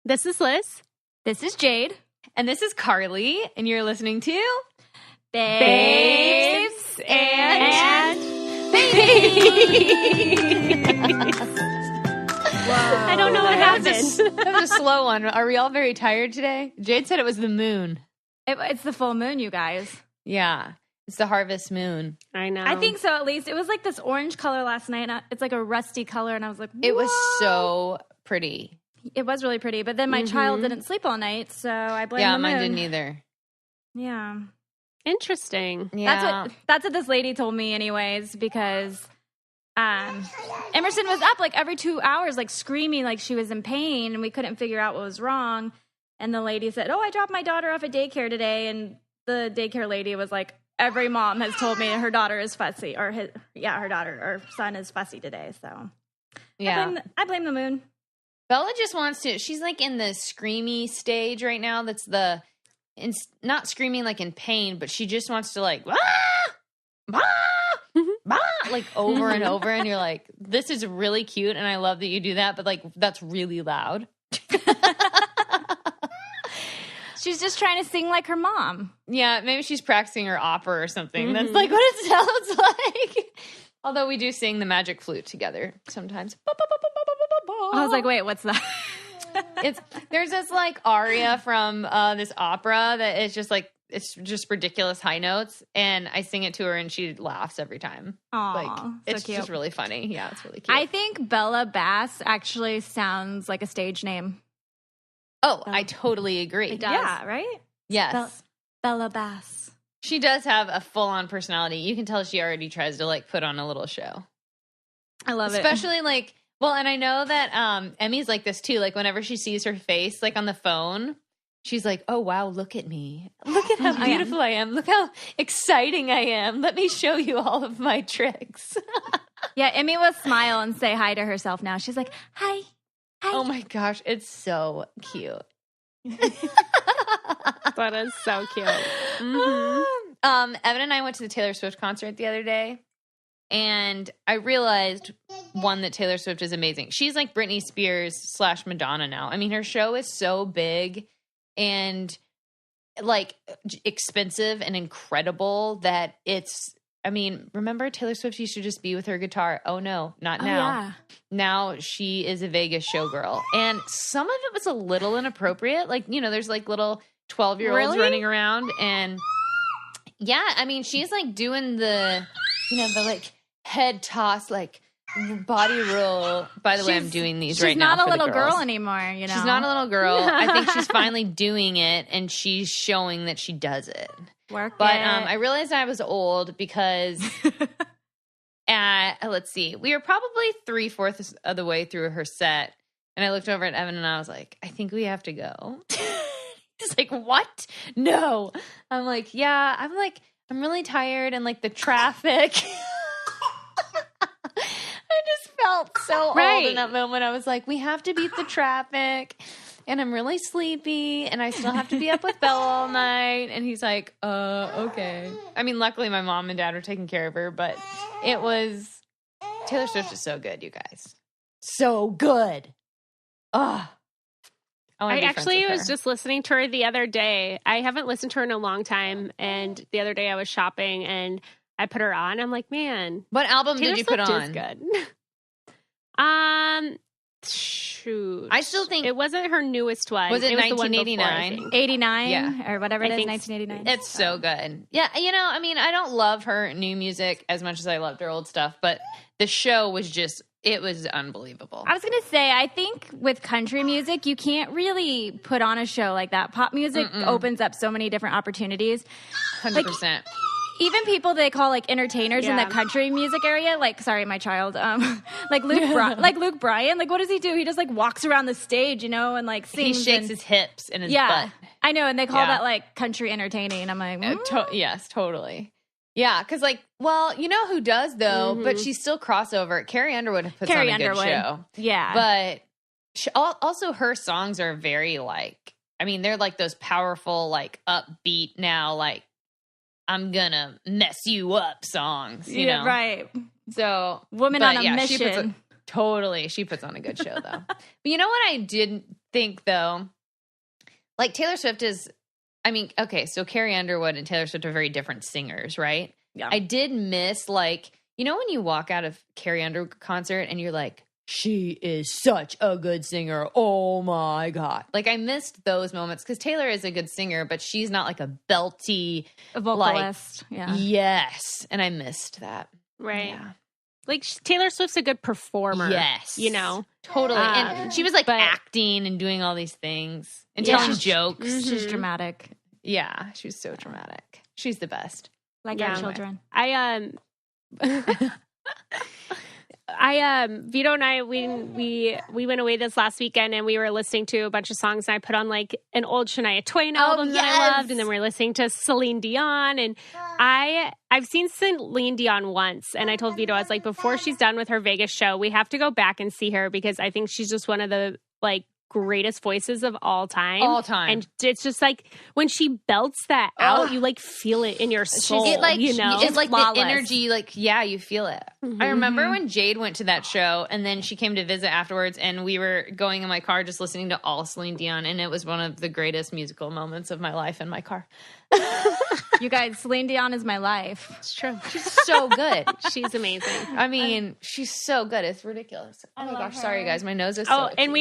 This is Liz. This is Jade. And this is Carly. And you're listening to Babes and Whoa. I don't know what happened. That was a slow one. Are we all very tired today? Jade said it was the moon. It's the full moon, you guys. Yeah. It's the harvest moon. I know. I think so, at least. It was like this orange color last night. And it's like a rusty color. And I was like, whoa. It was so pretty. It was really pretty. But then my child didn't sleep all night. So I blame the moon. Yeah, mine didn't either. Yeah. Interesting. Yeah. That's what this lady told me anyways, because Emerson was up like every 2 hours, like screaming like she was in pain, and we couldn't figure out what was wrong. And the lady said, I dropped my daughter off at daycare today. And the daycare lady was like, every mom has told me her daughter is fussy, or her daughter or son is fussy today. So yeah, I blame the moon. Bella just wants to, she's like in the screamy stage right now. That's not screaming like in pain, but she just wants to like, like over and over. And you're like, this is really cute. And I love that you do that. But like, that's really loud. She's just trying to sing like her mom. Yeah, maybe she's practicing her opera or something. That's like what it sounds like. Although we do sing the magic flute together sometimes. I was like, wait, what's that? There's this like aria from this opera that is just like, it's just ridiculous high notes, and I sing it to her and she laughs every time. Aww, like it's so just really funny. Yeah, it's really cute. I think Bella Bass actually sounds like a stage name. Oh, I totally agree. It does. Yeah, right? Yes. Bella Bass. She does have a full-on personality. You can tell she already tries to like put on a little show. I love it. Especially like, well, and I know that Emmy's like this too. Like whenever she sees her face like on the phone, she's like, oh, wow, look at me. Look at how beautiful I am. Look how exciting I am. Let me show you all of my tricks. Yeah, Emmy will smile and say hi to herself now. She's like, hi. Hi. Oh my gosh, it's so cute. That is so cute. Evan and I went to the Taylor Swift concert the other day, and I realized, one, that Taylor Swift is amazing. She's like Britney Spears / Madonna now. I mean, her show is so big and like expensive and incredible that it's, I mean, remember Taylor Swift used to just be with her guitar? Oh no, not now. Yeah. Now she is a Vegas showgirl. And some of it was a little inappropriate. Like, you know, there's like little 12-year-olds running around. And yeah, I mean, she's like doing the, you know, the like head toss, like body roll. By the way, I'm doing these right now. She's not a little girl anymore, you know. She's not a little girl. I think she's finally doing it, and she's showing that she does it. I realized I was old because let's see, we were probably 3/4 of the way through her set, and I looked over at Evan and I was like, I think we have to go. He's like, what? No. I'm like, yeah. I'm really tired, and like the traffic. I just felt so old in that moment. I was like, we have to beat the traffic. And I'm really sleepy, and I still have to be up with Bella all night. And he's like, okay. I mean, luckily my mom and dad are taking care of her, but it was, Taylor Swift is so good, you guys. So good. I actually was just listening to her the other day. I haven't listened to her in a long time. And the other day I was shopping and I put her on. I'm like, man. What album did you put on? Is good. Shoot. I still think it wasn't her newest one. Was it 1989? 89 or whatever it is, 1989. It's so good. Yeah, you know, I mean, I don't love her new music as much as I loved her old stuff, but the show was just, it was unbelievable. I was going to say, I think with country music, you can't really put on a show like that. Pop music opens up so many different opportunities. 100%. Even people they call like entertainers in the country music area, like sorry, my child, like Luke Bryan, like what does he do? He just like walks around the stage, you know, and like sings. He shakes his hips and his butt. I know, and they call that like country entertaining. I'm like, yes, totally. Yeah, because like, well, you know who does though, but she's still crossover. Carrie Underwood puts on a good show. Yeah, but also her songs are very like, I mean, they're like those powerful, like upbeat now, like, I'm gonna mess you up songs, you know? Right. So, Woman on a mission. She puts on a good show though. But you know what I did think, though, like Taylor Swift is, I mean, okay, so Carrie Underwood and Taylor Swift are very different singers, right? Yeah. I did miss, like, you know when you walk out of Carrie Underwood concert and you're like, she is such a good singer. Oh my God. Like, I missed those moments because Taylor is a good singer, but she's not like a belty vocalist. Like, yeah. Yes. And I missed that. Right. Yeah. Like Taylor Swift's a good performer. Yes. You know? Totally. And she was like acting and doing all these things and Yeah. telling jokes. Mm-hmm. She's dramatic. Yeah. She was so dramatic. She's the best. Like our children. Vito and I, we went away this last weekend and we were listening to a bunch of songs and I put on like an old Shania Twain album that I loved. And then we were listening to Celine Dion and I've seen Celine Dion once and I told Vito, I was like, before she's done with her Vegas show, we have to go back and see her because I think she's just one of the like greatest voices of all time. And it's just like when she belts that out, you like feel it in your soul. It, like, you know, it's like flawless. the energy, like, yeah, you feel it. Mm-hmm. I remember when Jade went to that show and then she came to visit afterwards and we were going in my car just listening to all Celine Dion and it was one of the greatest musical moments of my life in my car. You guys, Celine Dion is my life. It's true. She's so good. She's amazing. I mean, she's so good. It's ridiculous. Oh my gosh, sorry guys, my nose is so itchy. And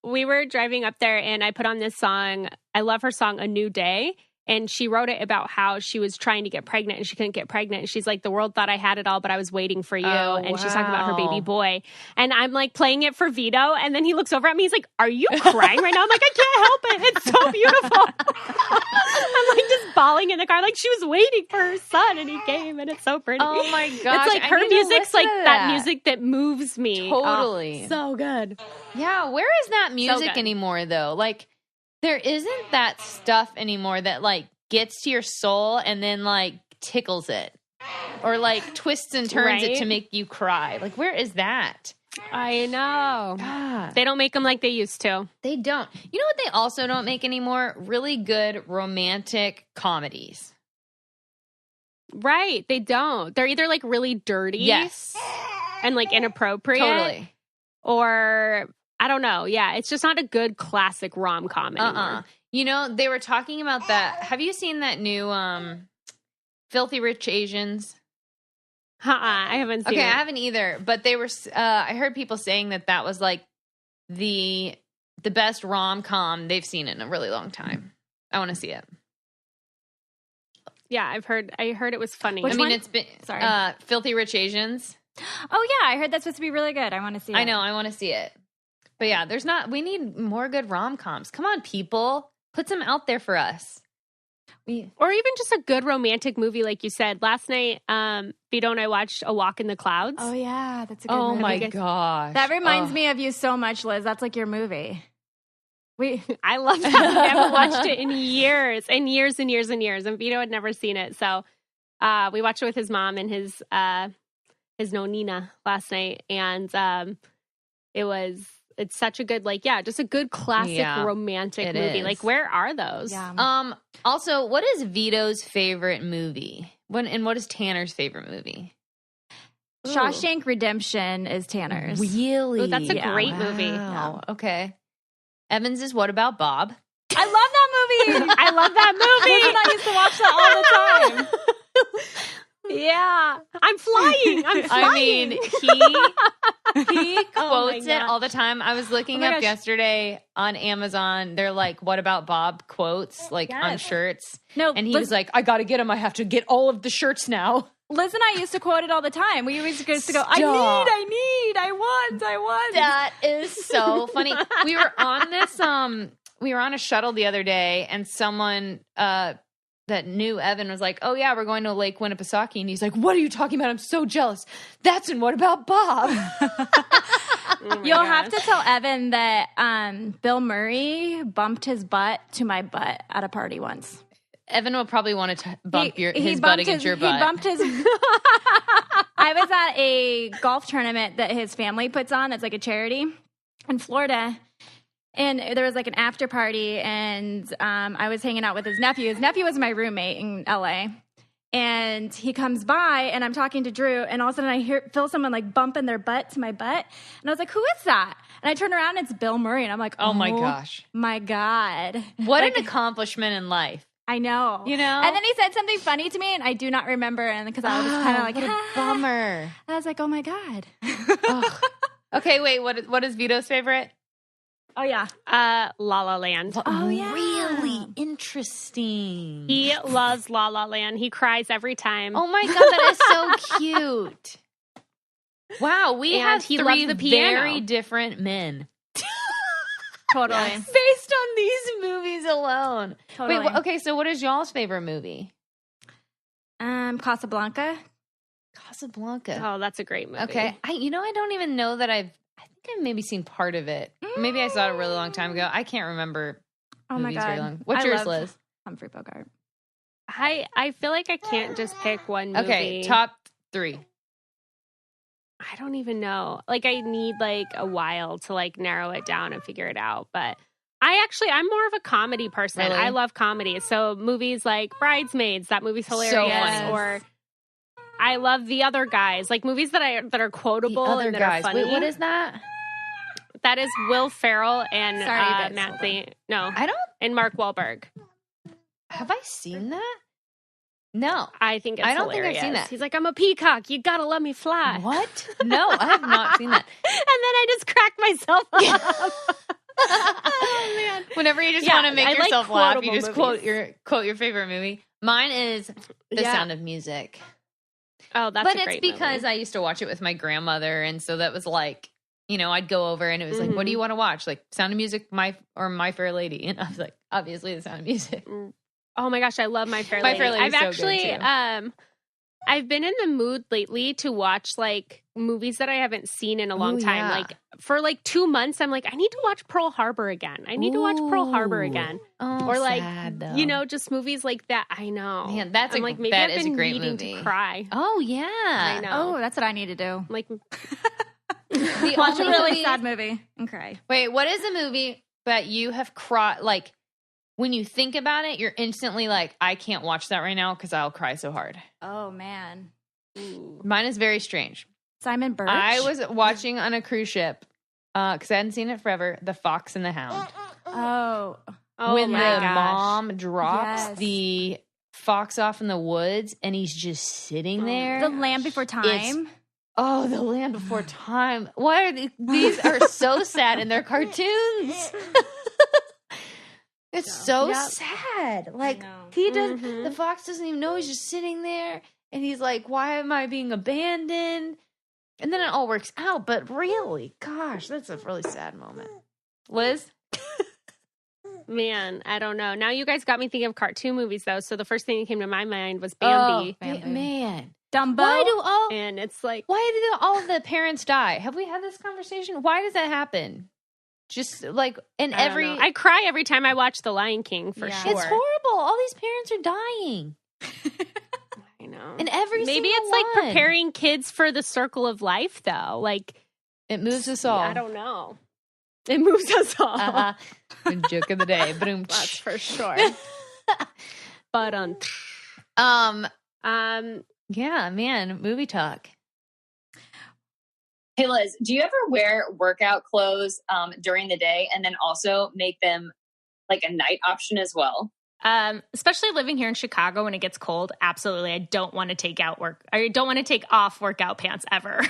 we were driving up there and I put on this song. I love her song, A New Day. And she wrote it about how she was trying to get pregnant and she couldn't get pregnant. And she's like, the world thought I had it all, but I was waiting for you. And she's talking about her baby boy. And I'm like playing it for Vito. And then he looks over at me. He's like, are you crying right now? I'm like, I can't help it. It's so beautiful. I'm like just bawling in the car. Like she was waiting for her son and he came and it's so pretty. Oh my gosh. It's like her music's like that music that moves me. Totally. Oh, so good. Yeah. Where is that music anymore though? Like, there isn't that stuff anymore that like gets to your soul and then like tickles it or like twists and turns it to make you cry. Like, where is that? I know. God. They don't make them like they used to. They don't. You know what they also don't make anymore? Really good romantic comedies. Right. They don't. They're either like really dirty. Yes. And like inappropriate. Totally. Or I don't know. Yeah, it's just not a good classic rom-com anymore. You know, they were talking about that. Have you seen that new Filthy Rich Asians? I haven't seen it. Okay, I haven't either. But they were. I heard people saying that was like the best rom-com they've seen in a really long time. I want to see it. Yeah, I heard it was funny. Which one? It's been Filthy Rich Asians. Oh yeah, I heard that's supposed to be really good. I want to see it. I know, I want to see it. But yeah, we need more good rom-coms. Come on, people. Put some out there for us. Or even just a good romantic movie, like you said. Last night, Vito and I watched A Walk in the Clouds. Oh, yeah. That's a good movie. Oh, my gosh. That reminds me of you so much, Liz. That's like your movie. I love that. I haven't watched it in years and years and years and years. And Vito had never seen it. So we watched it with his mom and his nonina last night. And it's such a good, like, yeah, just a good classic romantic movie. Like, where are those? Yeah. Also, what is Vito's favorite movie? And what is Tanner's favorite movie? Shawshank Redemption is Tanner's. Really? Ooh, that's a great movie. Wow. Yeah. Okay. Evans is What About Bob? I love that movie. I love that movie. Liz and I used to watch that all the time. Yeah. I'm flying. I mean, he quotes it all the time. I was looking up yesterday on Amazon. They're like, what about Bob quotes, like on shirts? No, and he was like, I got to get them. I have to get all of the shirts now. Liz and I used to quote it all the time. We always used to go, I want. That is so funny. We were on this, we were on a shuttle the other day and someone, that knew Evan was like, oh yeah, we're going to Lake Winnipesaukee. And he's like, what are you talking about? I'm so jealous. That's in What About Bob? You'll have to tell Evan that Bill Murray bumped his butt to my butt at a party once. Evan will probably want to bump his butt against your butt. He bumped his... I was at a golf tournament that his family puts on. That's like a charity in Florida. And there was like an after party, and I was hanging out with his nephew. His nephew was my roommate in LA. And he comes by, and I'm talking to Drew, and all of a sudden I feel someone like bumping their butt to my butt. And I was like, who is that? And I turn around, and it's Bill Murray. And I'm like, oh my gosh. My God. What an accomplishment in life. I know. You know? And then he said something funny to me, and I do not remember. And because I was kind of like, what a bummer. I was like, oh my God. Okay, wait, what is Vito's favorite? Oh, yeah. La La Land. Oh, yeah. Really interesting. He loves La La Land. He cries every time. Oh my God, that is so cute. Wow, we have he three loves the piano. very different men. Totally. Based on these movies alone. Totally. Wait, okay, so what is y'all's favorite movie? Casablanca. Casablanca. Oh, that's a great movie. Okay. I don't even know that I think I've maybe seen part of it. Maybe I saw it a really long time ago. I can't remember. Oh my movies God. very long. What's I yours, love Liz? Humphrey Bogart. I feel like I can't just pick one movie. Okay, top 3. I don't even know. Like, I need like a while to like narrow it down and figure it out. But I'm more of a comedy person. Really? I love comedy. So movies like Bridesmaids, that movie's hilarious. So funny. Or I love The Other Guys, like movies that are quotable and that are funny. Wait, what is that? That is Will Ferrell and Sorry, Matt No, I don't. and Mark Wahlberg. Have I seen that? No. I think it's I don't hilarious. think I've seen that. He's like, I'm a peacock. You gotta let me fly. What? No, I have not seen that. And then I just crack myself up. Oh man! Whenever you just want to make yourself laugh, you just movies. quote your favorite movie. Mine is The Sound of Music. Oh, that's but a great it's because movie. I used to watch it with my grandmother, and so that was like, I'd go over and it was like, what do you want to watch? Like Sound of Music, My Fair Lady, and I was like, obviously The Sound of Music. Oh my gosh, I love My Fair My Lady. Fair Lady I've is so actually, good too. I've been in the mood lately to watch like movies that I haven't seen in a long time. Yeah. Like for like 2 months, I'm like, I need to watch Pearl Harbor again. I need to watch Pearl Harbor again. Oh, or like, sad, though. just movies like that. I know. Man, I'm like, maybe that I've is been a great needing movie. to cry. Oh yeah, I know. Oh, that's what I need to do. I'm like, The Watch a only really movie- sad movie and cry. Wait, what is a movie that you have cried? Like when you think about it, you're instantly like, I can't watch that right now because I'll cry so hard. Oh, man. Mine is very strange. Simon Birch. I was watching on a cruise ship because I hadn't seen it forever. The Fox and the Hound. Oh. When my the gosh. mom drops Yes. the fox off in the woods and he's just sitting there. The Land Before Time. Oh, The Land Before Time. Why are these are so sad and they're cartoons? It's so sad. Like he does the fox doesn't even know, he's just sitting there and he's like, why am I being abandoned? And then it all works out, but really, gosh, that's a really sad moment. Liz? Man, I don't know. Now you guys got me thinking of cartoon movies, though. So the first thing that came to my mind was Bambi. Man. Dumbo. And it's like, Why did all of the parents die? Have we had this conversation? Why does that happen? Just like in I don't know. I cry every time I watch The Lion King, for Yeah. sure. it's horrible. All these parents are dying. I know. And every Maybe single it's like one. preparing kids for the circle of life, though. Like, It moves us all. I don't know. It moves us all. Joke of the day. Boom. That's for sure. But Yeah, man. Movie talk. Hey, Liz, do you ever wear workout clothes during the day and then also make them like a night option as well? Especially living here in Chicago when it gets cold. Absolutely. I don't want to take off workout pants ever.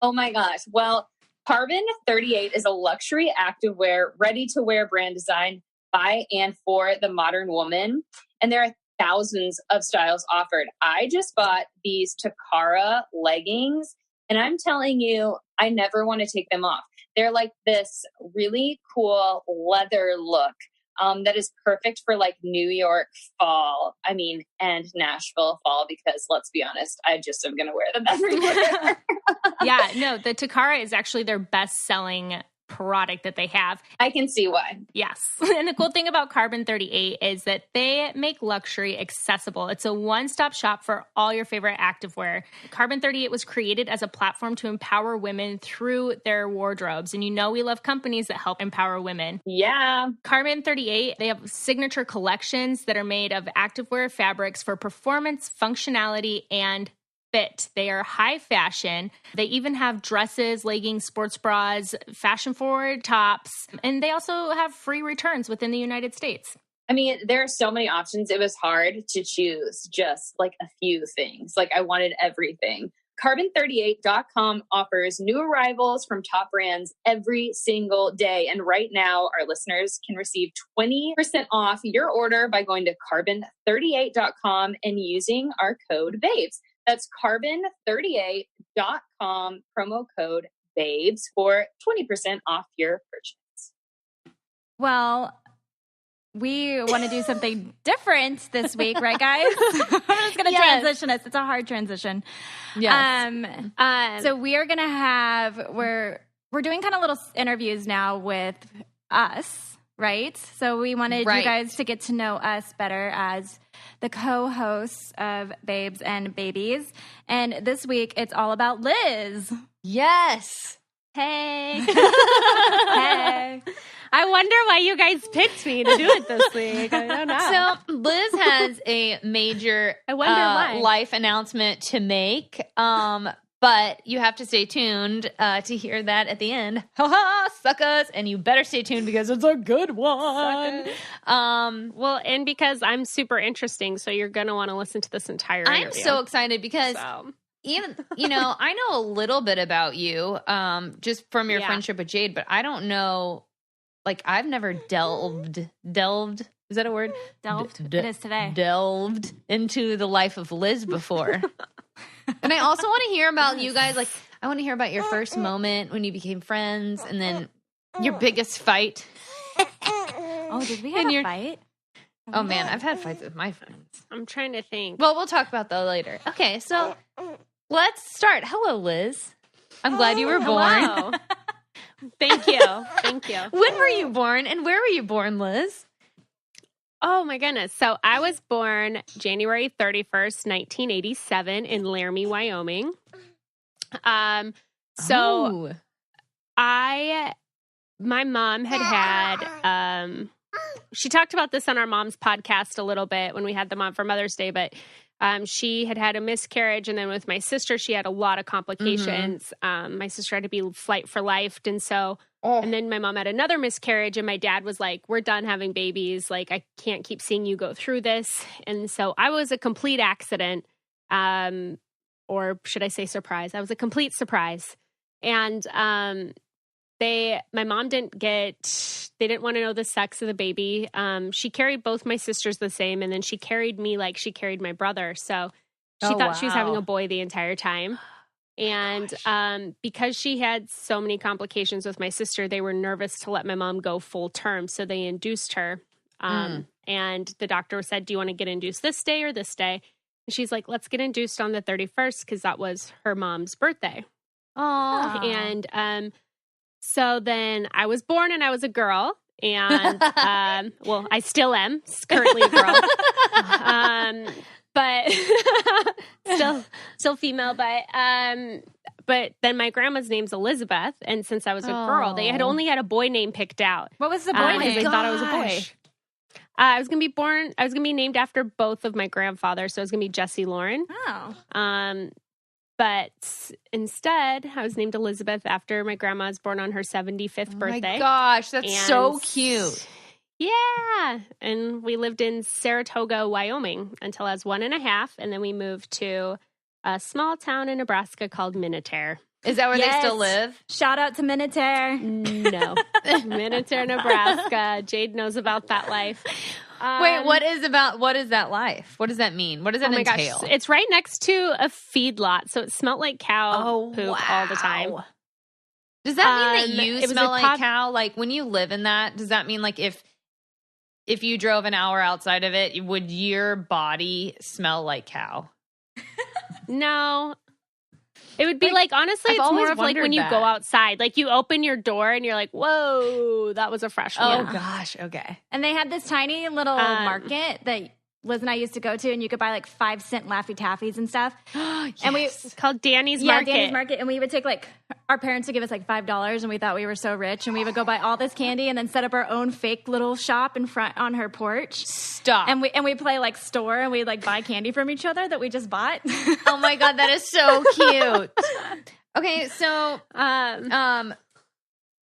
Oh my gosh. Well, Carbon 38 is a luxury activewear, ready-to-wear brand designed by and for the modern woman. And there are thousands of styles offered. I just bought these Takara leggings, and I'm telling you, I never want to take them off. They're like this really cool leather look that is perfect for like New York fall. I mean, and Nashville fall, because let's be honest, I just am going to wear them everywhere. Yeah, no, the Takara is actually their best-selling product that they have. I can see why. Yes. And the cool thing about Carbon 38 is that they make luxury accessible. It's a one-stop shop for all your favorite activewear. Carbon 38 was created as a platform to empower women through their wardrobes. And you know we love companies that help empower women. Yeah. Carbon 38, they have signature collections that are made of activewear fabrics for performance, functionality, and fit. They are high fashion. They even have dresses, leggings, sports bras, fashion-forward tops, and they also have free returns within the United States. I mean, there are so many options. It was hard to choose just like a few things. Like I wanted everything. Carbon38.com offers new arrivals from top brands every single day. And right now, our listeners can receive 20% off your order by going to carbon38.com and using our code BABES. That's carbon38.com, promo code BABES for 20% off your purchase. Well, we want to do something different this week, right, guys? I'm just going to transition us. It's a hard transition. Yes. So we are going to have, we're doing kind of little interviews now with us, right? So we wanted you guys to get to know us better as the co-hosts of Babes and Babies. And this week, it's all about Liz. Yes. Hey. Hey. I wonder why you guys picked me to do it this week. I don't know. So Liz has a major I wonder why. life announcement to make. But you have to stay tuned to hear that at the end. Ha ha, suckers. And you better stay tuned because it's a good one. Well, and because I'm super interesting, so you're going to want to listen to this entire interview. I'm so excited because even, I know a little bit about you just from your friendship with Jade, but I don't know, like I've never delved. Is that a word? Delved. It is today. Delved into the life of Liz before. And I also want to hear about you guys. Like, I want to hear about your first moment when you became friends and then your biggest fight. Oh, did we have a fight? Oh, man, I've had fights with my friends. I'm trying to think. Well, we'll talk about that later. Okay, so let's start. Hello, Liz. I'm glad you were born. Hello. Thank you. Thank you. When were you born and where were you born, Liz? Oh, my goodness. So I was born January 31st, 1987 in Laramie, Wyoming. My mom had she talked about this on our mom's podcast a little bit when we had them on for Mother's Day, but she had a miscarriage. And then with my sister, she had a lot of complications. My sister had to be flight for life. And so, and then my mom had another miscarriage and my dad was like, we're done having babies. Like, I can't keep seeing you go through this. And so I was a complete accident. Or should I say surprise? I was a complete surprise. And, my mom they didn't want to know the sex of the baby. She carried both my sisters the same. And then she carried me like she carried my brother. So she thought she was having a boy the entire time. And because she had so many complications with my sister, they were nervous to let my mom go full term. So they induced her. And the doctor said, do you want to get induced this day or this day? And she's like, let's get induced on the 31st because that was her mom's birthday. Oh. And so then I was born and I was a girl. And well, I still am currently a girl. But still female, but then my grandma's name's Elizabeth, and since I was a girl, they had only had a boy name picked out. What was the boy name? They thought I was a boy. I was gonna be named after both of my grandfathers, so I was gonna be Jesse Lauren. Oh. But instead, I was named Elizabeth after my grandma was born on her 75th birthday. My gosh, that's so cute. Yeah. And we lived in Saratoga, Wyoming until I was 1.5. And then we moved to a small town in Nebraska called Minutair. Is that where they still live? Shout out to Minutair. No. Minutair, Nebraska. Jade knows about that life. Wait, what is that life? What does that mean? What does that entail? Gosh. It's right next to a feedlot. So it smelled like cow poop all the time. Does that mean that you smell like cow? Like when you live in that, does that mean like if you drove an hour outside of it, would your body smell like cow? No. It would be like honestly, I've it's more always of like when wondered you that. go outside, like you open your door and you're like, whoa, that was a fresh one. Oh gosh, okay. And they had this tiny little market that Liz and I used to go to, and you could buy like 5-cent Laffy Taffies and stuff. And It's called Danny's Market. Danny's Market. And we would take like, our parents would give us like $5, and we thought we were so rich, and we would go buy all this candy and then set up our own fake little shop in front on her porch. Stop. And we play like store, and we like buy candy from each other that we just bought. Oh my God, that is so cute. Okay, so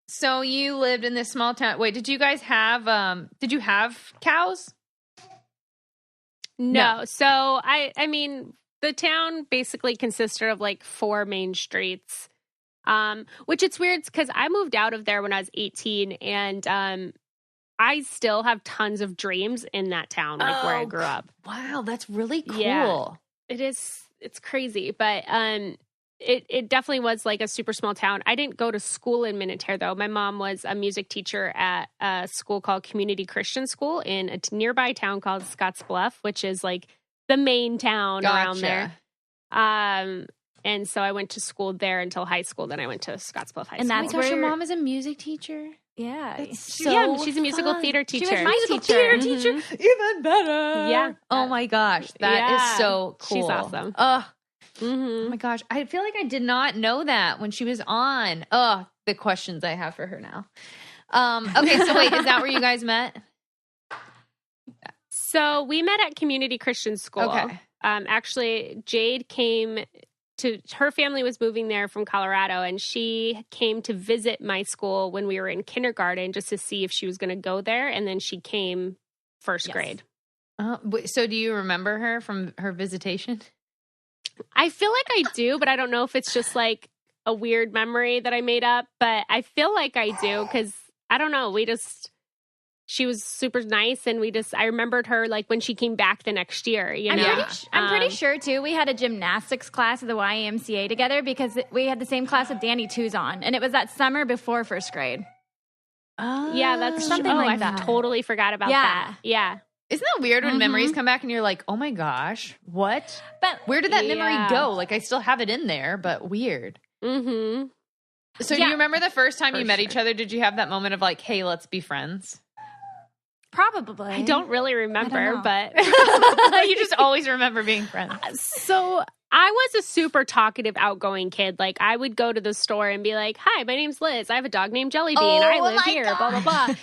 so you lived in this small town. Wait, did you guys have did you have cows? No. So I mean, the town basically consisted of like 4 main streets. Which it's weird because I moved out of there when I was 18, and I still have tons of dreams in that town, like where I grew up. Wow, that's really cool. Yeah. It is. It's crazy, but it definitely was like a super small town. I didn't go to school in Minutair though. My mom was a music teacher at a school called Community Christian School in a nearby town called Scotts Bluff, which is like the main town around there. And so I went to school there until high school. Then I went to Scotts Bluff High School. And that's Gosh, where your mom is a music teacher. Yeah. Yeah, she's a musical theater teacher. She was my teacher. Teacher, even better. Yeah. Oh my gosh, that is so cool. She's awesome. Oh my gosh, I feel like I did not know that when she was on. Oh, the questions I have for her now. Okay, so wait, is that where you guys met? So we met at Community Christian School. Okay. Actually, Jade came to, her family was moving there from Colorado, and she came to visit my school when we were in kindergarten just to see if she was going to go there. And then she came first grade. So do you remember her from her visitation? I feel like I do, but I don't know if it's just like a weird memory that I made up, but I feel like I do because I don't know. She was super nice, and I remembered her like when she came back the next year, you know? I'm pretty sure too we had a gymnastics class at the YMCA together because we had the same class with Danny Tuzon, and it was that summer before first grade. Yeah, that's something like that. I totally forgot about that. Yeah. Isn't that weird when memories come back and you're like, oh my gosh, what? But where did that memory go? Like, I still have it in there, but weird. Mm-hmm. So do you remember the first time you met each other? Did you have that moment of like, hey, let's be friends? Probably. I don't really remember, but you just always remember being friends. So I was a super talkative, outgoing kid. Like, I would go to the store and be like, hi, my name's Liz. I have a dog named Jellybean. I live here, blah, blah, blah.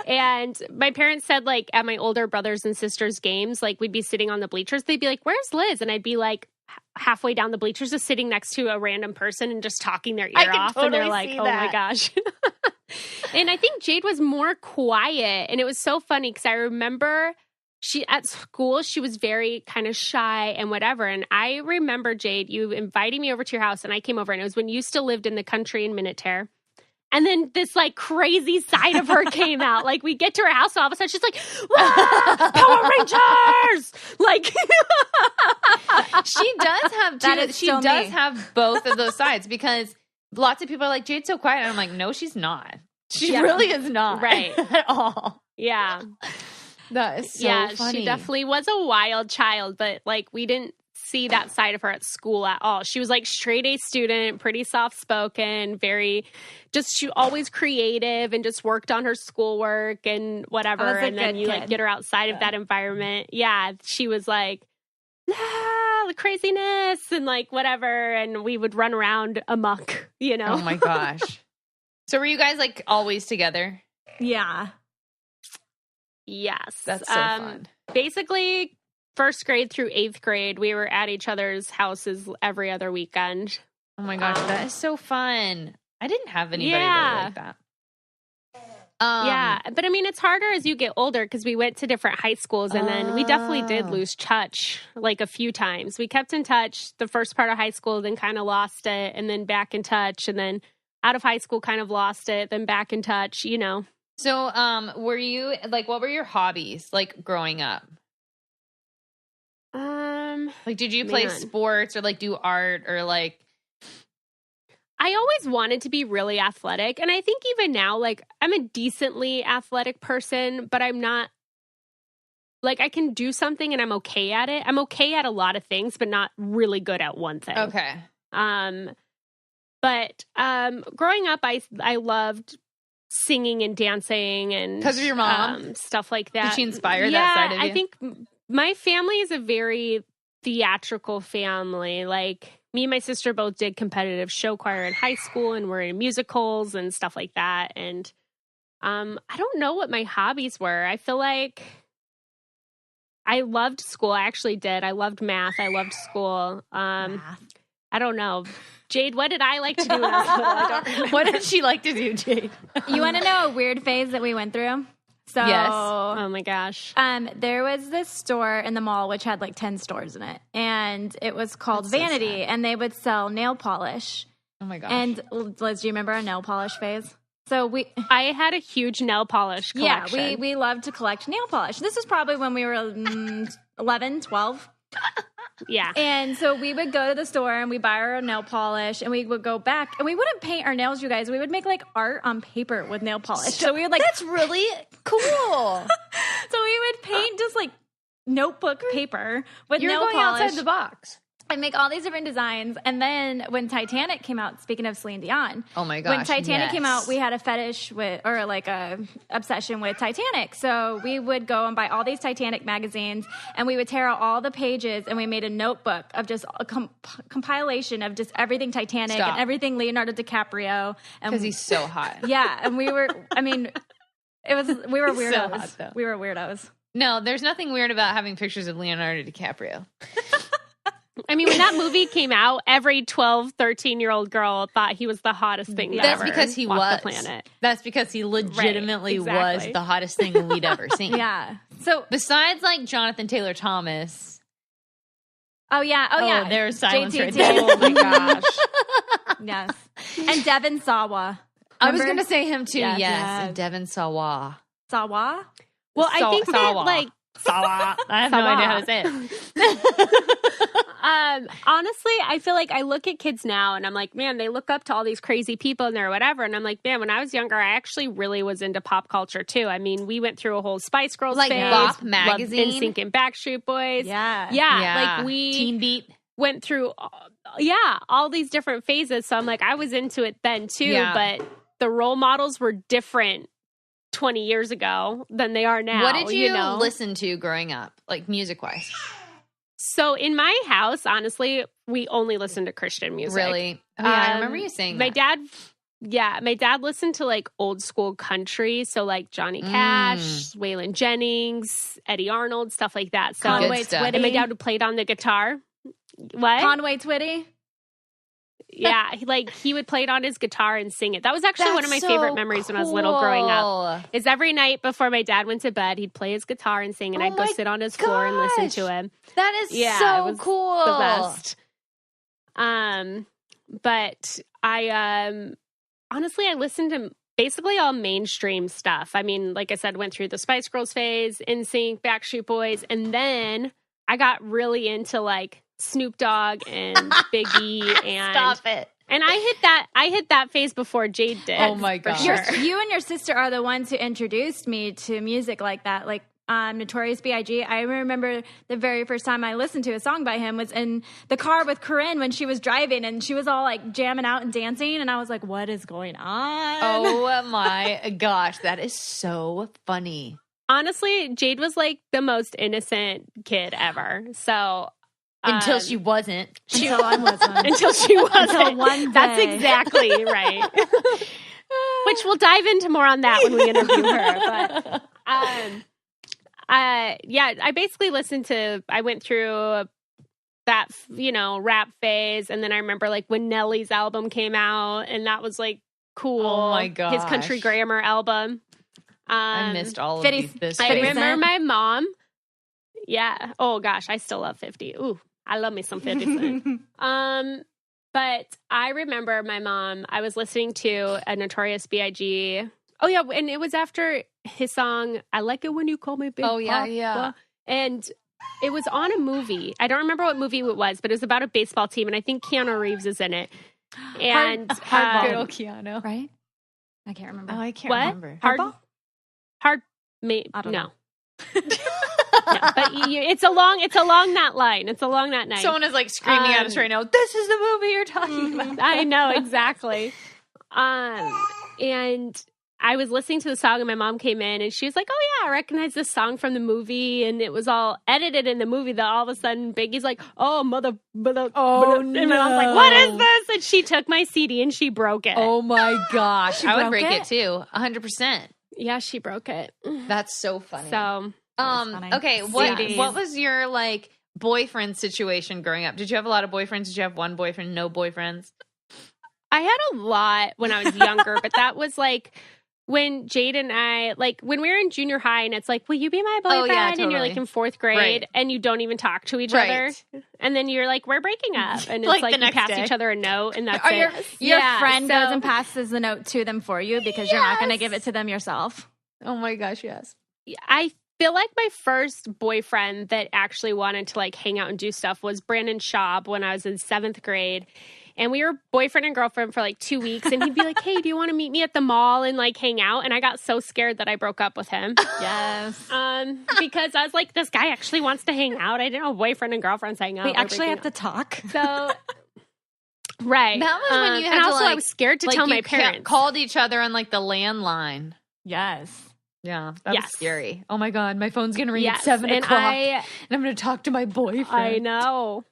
And my parents said, like, at my older brothers and sisters' games, like, we'd be sitting on the bleachers. They'd be like, where's Liz? And I'd be like, halfway down the bleachers, just sitting next to a random person and just talking their ear off. Totally and they're like, oh my gosh. And I think Jade was more quiet. And it was so funny because I remember at school, she was very kind of shy and whatever. And I remember, Jade, you invited me over to your house, and I came over, and it was when you still lived in the country in Minutair. And then this like crazy side of her came out. Like, we get to her house, and all of a sudden she's like, Power Rangers! Like, she does have have both of those sides, because lots of people are like, Jade's so quiet. And I'm like, no, she's not. She really is not. Right. At all. Yeah. That is so funny. She definitely was a wild child, but like, we didn't see that side of her at school at all. She was like straight A student, pretty soft spoken, she always creative, and just worked on her schoolwork and whatever. And then you like get her outside of that environment. Yeah. She was like, the craziness and like whatever. And we would run around amok, you know? Oh my gosh. So were you guys like always together? Yeah. Yes. That's so fun. Basically, first grade through 8th grade, we were at each other's houses every other weekend. Oh my gosh, that is so fun. I didn't have anybody really like that. Yeah, but I mean, it's harder as you get older because we went to different high schools, and then we definitely did lose touch like a few times. We kept in touch the first part of high school, then kind of lost it, and then back in touch, and then out of high school kind of lost it, then back in touch, you know. So, were you like, what were your hobbies like growing up? Like, did you play sports or like do art or like? I always wanted to be really athletic. And I think even now, like, I'm a decently athletic person, but I'm not, like, I can do something and I'm okay at it. I'm okay at a lot of things, but not really good at one thing. Okay. But growing up, I loved singing and dancing and because of your mom, stuff like that. Did she inspire that side of you? I think my family is a very theatrical family. Like me and my sister both did competitive show choir in high school and were in musicals and stuff like that. And I don't know what my hobbies were. I feel like I loved school. I actually did. I loved math. I loved school. Math. I don't know. Jade, what did I like to do when I was little? I don't remember. What did she like to do, Jade? You want to know a weird phase that we went through? So, Yes. Oh my gosh. There was this store in the mall which had like 10 stores in it, and it was called Vanity, and they would sell nail polish. Oh my gosh. And Liz, do you remember our nail polish phase? So I had a huge nail polish collection. Yeah, we loved to collect nail polish. This was probably when we were 11, 12. Yeah. And so we would go to the store and we buy our nail polish and we would go back and we wouldn't paint our nails, you guys. We would make like art on paper with nail polish. So we would like, that's really cool. so we would paint just like notebook paper with You're nail going polish. outside the box. I make all these different designs. And then when Titanic came out, speaking of Celine Dion. Oh my gosh. When Titanic came yes. out, we had a fetish with, or like a obsession with Titanic. So we would go and buy all these Titanic magazines and we would tear out all the pages and we made a notebook of just a compilation of just everything Titanic and everything Leonardo DiCaprio. Because he's so hot. Yeah. And we were, I mean, we were weirdos. So hot, though. We were weirdos. No, there's nothing weird about having pictures of Leonardo DiCaprio. I mean, when that movie came out, every 12, 13-year-old girl thought he was the hottest thing that That's ever because he walked was. the planet. That's because he legitimately Right, exactly. was the hottest thing we'd ever seen. Yeah. So besides like Jonathan Taylor Thomas. Oh yeah. There's silence right JTT. there. Oh my gosh. Yes. And Devin Sawa. I was Remember? going to say him too. Yes. Yes. Devin Sawa. Sawa? Well, I think that Sawa. like Sawa. I have no Sawa. idea how to say it. honestly, I feel like I look at kids now and I'm like, man, they look up to all these crazy people and they're whatever. And I'm like, man, when I was younger, I actually really was into pop culture too. I mean, we went through a whole Spice Girls Like phase, Bop magazine? NSYNC and Backstreet Boys. Yeah. Yeah. Like we Teen Beat. went through, all these different phases. So I'm like, I was into it then too, Yeah. but the role models were different 20 years ago than they are now. What did you know? listen to growing up, like music-wise? So in my house, honestly, we only listened to Christian music. Really? Oh, yeah, I remember you saying my that. my dad listened to like old school country. So like Johnny Cash, Waylon Jennings, Eddie Arnold, stuff like that. So Conway Good stuff. and my Twitty. dad would play it on the guitar. What? Conway Twitty. Yeah, he would play it on his guitar and sing it. That was actually one of my favorite memories when I was little growing up. Is every night before my dad went to bed, he'd play his guitar and sing, and I'd go sit on his floor and listen to him. That is It so was cool. the best. But I honestly I listened to basically all mainstream stuff. I mean, like I said, went through the Spice Girls phase, NSYNC, Backstreet Boys, and then I got really into like Snoop Dogg and Biggie and Stop it. And I hit that phase before Jade did. Oh my for gosh. sure. You and your sister are the ones who introduced me to music like that. Like Notorious B.I.G. I remember the very first time I listened to a song by him was in the car with Corinne when she was driving and she was all like jamming out and dancing. And I was like, what is going on? Oh my gosh, that is so funny. Honestly, Jade was like the most innocent kid ever. So Until she wasn't. Until I wasn't. Until she wasn't. Until one That's day. exactly right. Which we'll dive into more on that when we interview her. But I basically I went through that, rap phase. And then I remember like when Nelly's album came out and that was like cool. Oh my His gosh. Country Grammar album. I missed all of 50 this. I 50 remember Cent? my mom. Yeah. Oh gosh, I still love 50. Ooh, I love me some 50 Cent. But I remember my mom. I was listening to a Notorious B.I.G. Oh yeah, and it was after his song "I Like It When You Call Me Big." Oh, yeah, Papa. yeah. And it was on a movie. I don't remember what movie it was, but it was about a baseball team, and I think Keanu Reeves is in it. And Hardball. Good old Keanu. Right? I can't remember. Oh, I can't what? remember. Hard. I don't No. know. But it's along that line. It's along that night. Someone is like screaming at us right now. This is the movie you're talking about. I know, exactly. And I was listening to the song and my mom came in and she was like, oh yeah, I recognize this song from the movie. And it was all edited in the movie that all of a sudden Biggie's like, oh, mother. Oh, and my mom's like, what is this? And she took my CD and she broke it. Oh my gosh. I would break it too. 100%. Yeah, she broke it. That's so funny. So, okay. What was your like boyfriend situation growing up? Did you have a lot of boyfriends? Did you have one boyfriend, no boyfriends? I had a lot when I was younger, but that was like when Jade and I, like when we were in junior high and it's like, will you be my boyfriend? Totally. And you're like in fourth grade and you don't even talk to each other. And then you're like, we're breaking up. And it's like you pass each other a note and that's it. Your friend goes and passes the note to them for you because you're not going to give it to them yourself. Oh my gosh, yes. I feel like my first boyfriend that actually wanted to like hang out and do stuff was Brandon Schaub when I was in 7th grade. And we were boyfriend and girlfriend for like 2 weeks. And he'd be like, hey, do you want to meet me at the mall and like hang out? And I got so scared that I broke up with him. Yes. Because I was like, this guy actually wants to hang out. I didn't know boyfriend and girlfriends hang out. We actually have to talk. So, right. That was when you had and to also like, I was scared to tell my parents. Called each other on like the landline. Yes. Yeah, that was scary. Oh my God, my phone's going to ring at 7 and o'clock. And I'm going to talk to my boyfriend. I know.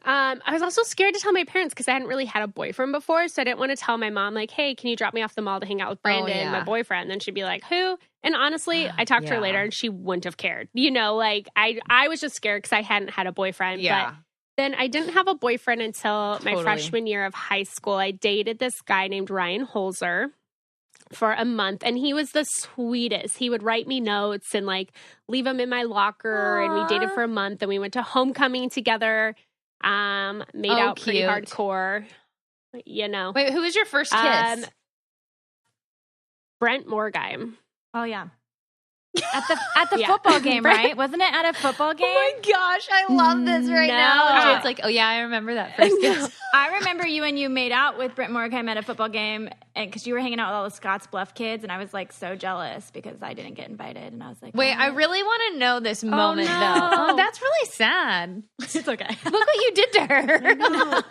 I was also scared to tell my parents because I hadn't really had a boyfriend before. So I didn't want to tell my mom, like, hey, can you drop me off the mall to hang out with Brandon, my boyfriend? And then she'd be like, who? And honestly, I talked to her later and she wouldn't have cared. You know, like I was just scared because I hadn't had a boyfriend. Yeah. But then I didn't have a boyfriend until my freshman year of high school. I dated this guy named Ryan Holzer for a month and he was the sweetest. He would write me notes and like leave them in my locker. And we dated for a month and we went to homecoming together. Made out pretty hardcore, you know. Wait, who was your first kiss? Brent Morgheim. Oh yeah. At the football game, right? Wasn't it at a football game? Oh my gosh, I love this right now. It's like, oh yeah, I remember that first kiss. I remember you when you made out with Brent Morgheim at a football game, and because you were hanging out with all the Scotts Bluff kids, and I was like so jealous because I didn't get invited, and I was like, wait, I really want to know this moment though. Oh, that's really sad. It's okay. Look what you did to her.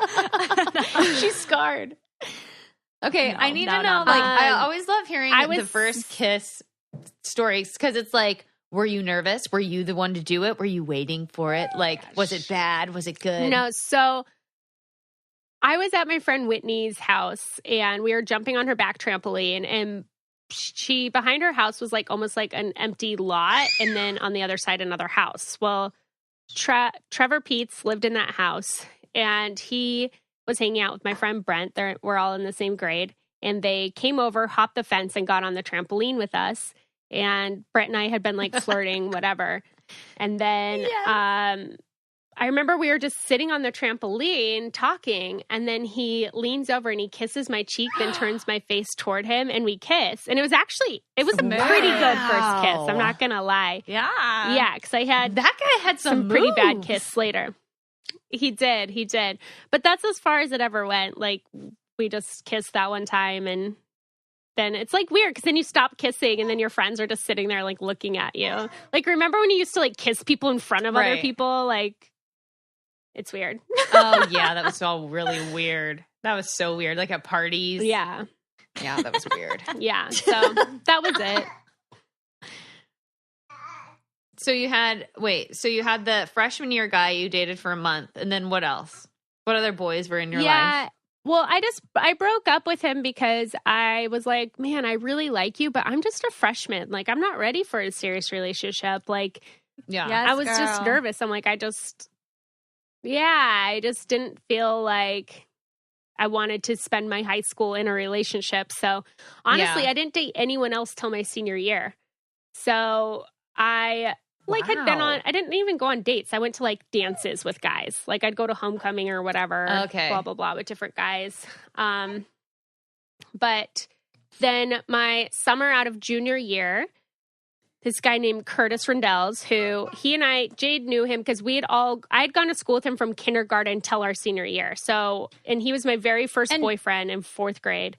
She's scarred. Okay, I need to know. Like, I always love hearing the first kiss stories because it's like, were you nervous? Were you the one to do it? Were you waiting for it? Like, was it bad? Was it good? No. So I was at my friend Whitney's house and we were jumping on her back trampoline and she, behind her house was like almost like an empty lot. And then on the other side, another house. Well, Trevor Peets lived in that house and he was hanging out with my friend Brent. We're all in the same grade. And they came over, hopped the fence, and got on the trampoline with us. And Brent and I had been like flirting, whatever. And then I remember we were just sitting on the trampoline talking. And then he leans over and he kisses my cheek, then turns my face toward him, and we kiss. And it was a pretty good first kiss. I'm not going to lie. Yeah. Yeah, because that guy had some pretty bad kiss later. He did. But that's as far as it ever went. Like, we just kissed that one time and then it's like weird because then you stop kissing and then your friends are just sitting there like looking at you. Like, remember when you used to like kiss people in front of other people? Like, it's weird. Oh yeah, that was all really weird. That was so weird. Like at parties. Yeah, that was weird. Yeah, so that was it. So you had the freshman year guy you dated for a month, and then what else? What other boys were in your life? Well, I broke up with him because I was like, man, I really like you, but I'm just a freshman. Like, I'm not ready for a serious relationship. Like, I was just nervous. I'm like, I just didn't feel like I wanted to spend my high school in a relationship. So honestly, I didn't date anyone else till my senior year. So I didn't even go on dates. I went to like dances with guys. Like I'd go to homecoming or whatever, blah, blah, blah, with different guys. But then my summer out of junior year, this guy named Curtis Rindels, who Jade knew him because I had gone to school with him from kindergarten till our senior year. So, and he was my very first boyfriend in 4th grade.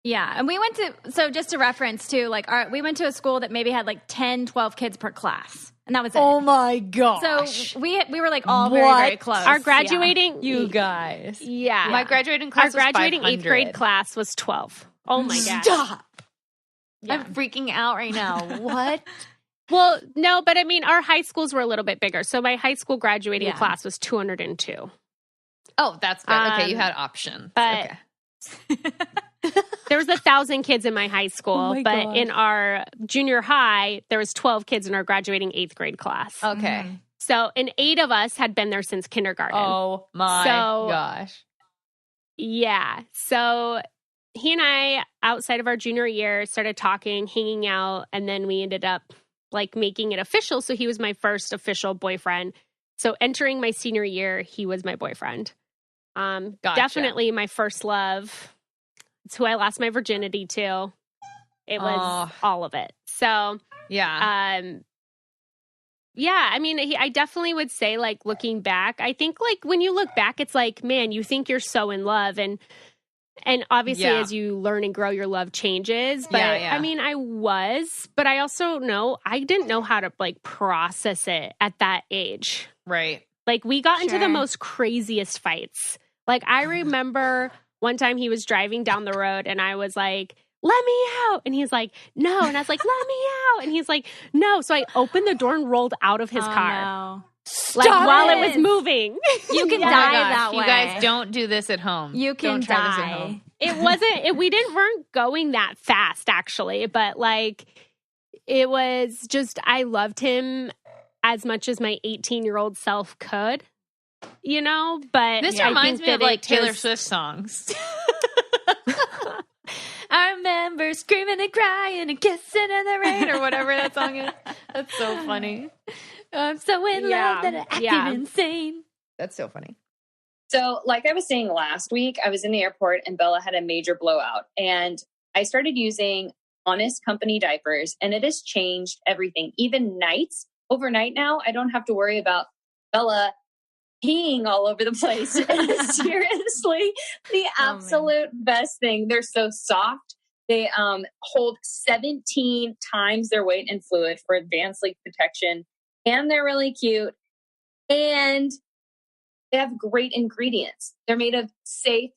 Yeah. And we went to, so just to reference too, like we went to a school that maybe had like 10, 12 kids per class. And that was it. Oh my gosh. So we were like all very, very close. Our graduating, You guys. yeah. My graduating class Our graduating was 8th grade class was 12. Oh my God. Stop. I'm freaking out right now. What? Well, no, but I mean, our high schools were a little bit bigger. So my high school graduating class was 202. Oh, that's good. Okay, you had options. But okay. there was 1,000 kids in my high school, but in our junior high, there was 12 kids in our graduating 8th grade class. Okay. So, and 8 of us had been there since kindergarten. Oh my gosh. Yeah. So he and I, outside of our junior year, started talking, hanging out, and then we ended up like making it official. So he was my first official boyfriend. So entering my senior year, he was my boyfriend. Gotcha. Definitely my first love. It's who I lost my virginity to. It was all of it. So yeah. Yeah, I mean, I definitely would say, like, looking back, I think, like, when you look back, it's like, man, you think you're so in love, and obviously as you learn and grow, your love changes. But I mean, I was, but I also know I didn't know how to, like, process it at that age. Right. Like, we got into the most craziest fights. Like, I remember one time he was driving down the road, and I was like, let me out. And he's like, no. And I was like, let me out. And he's like, no. So I opened the door and rolled out of his car. No. Like, while it was moving. You can die that way. You guys don't do this at home. You can don't try die. this at home. It wasn't, we weren't going that fast, actually. But, like, it was just, I loved him as much as my 18-year-old self could, you know? But this I reminds think me of, that like, Taylor Swift songs. I remember screaming and crying and kissing in the rain or whatever that song is. That's so funny. I'm so in love that I acted insane. That's so funny. So like I was saying last week, I was in the airport and Bella had a major blowout. And I started using Honest Company diapers and it has changed everything. Even nights, overnight now, I don't have to worry about Bella peeing all over the place. It is seriously the absolute best thing. They're so soft. They hold 17 times their weight in fluid for advanced leak protection. And they're really cute. And they have great ingredients. They're made of safe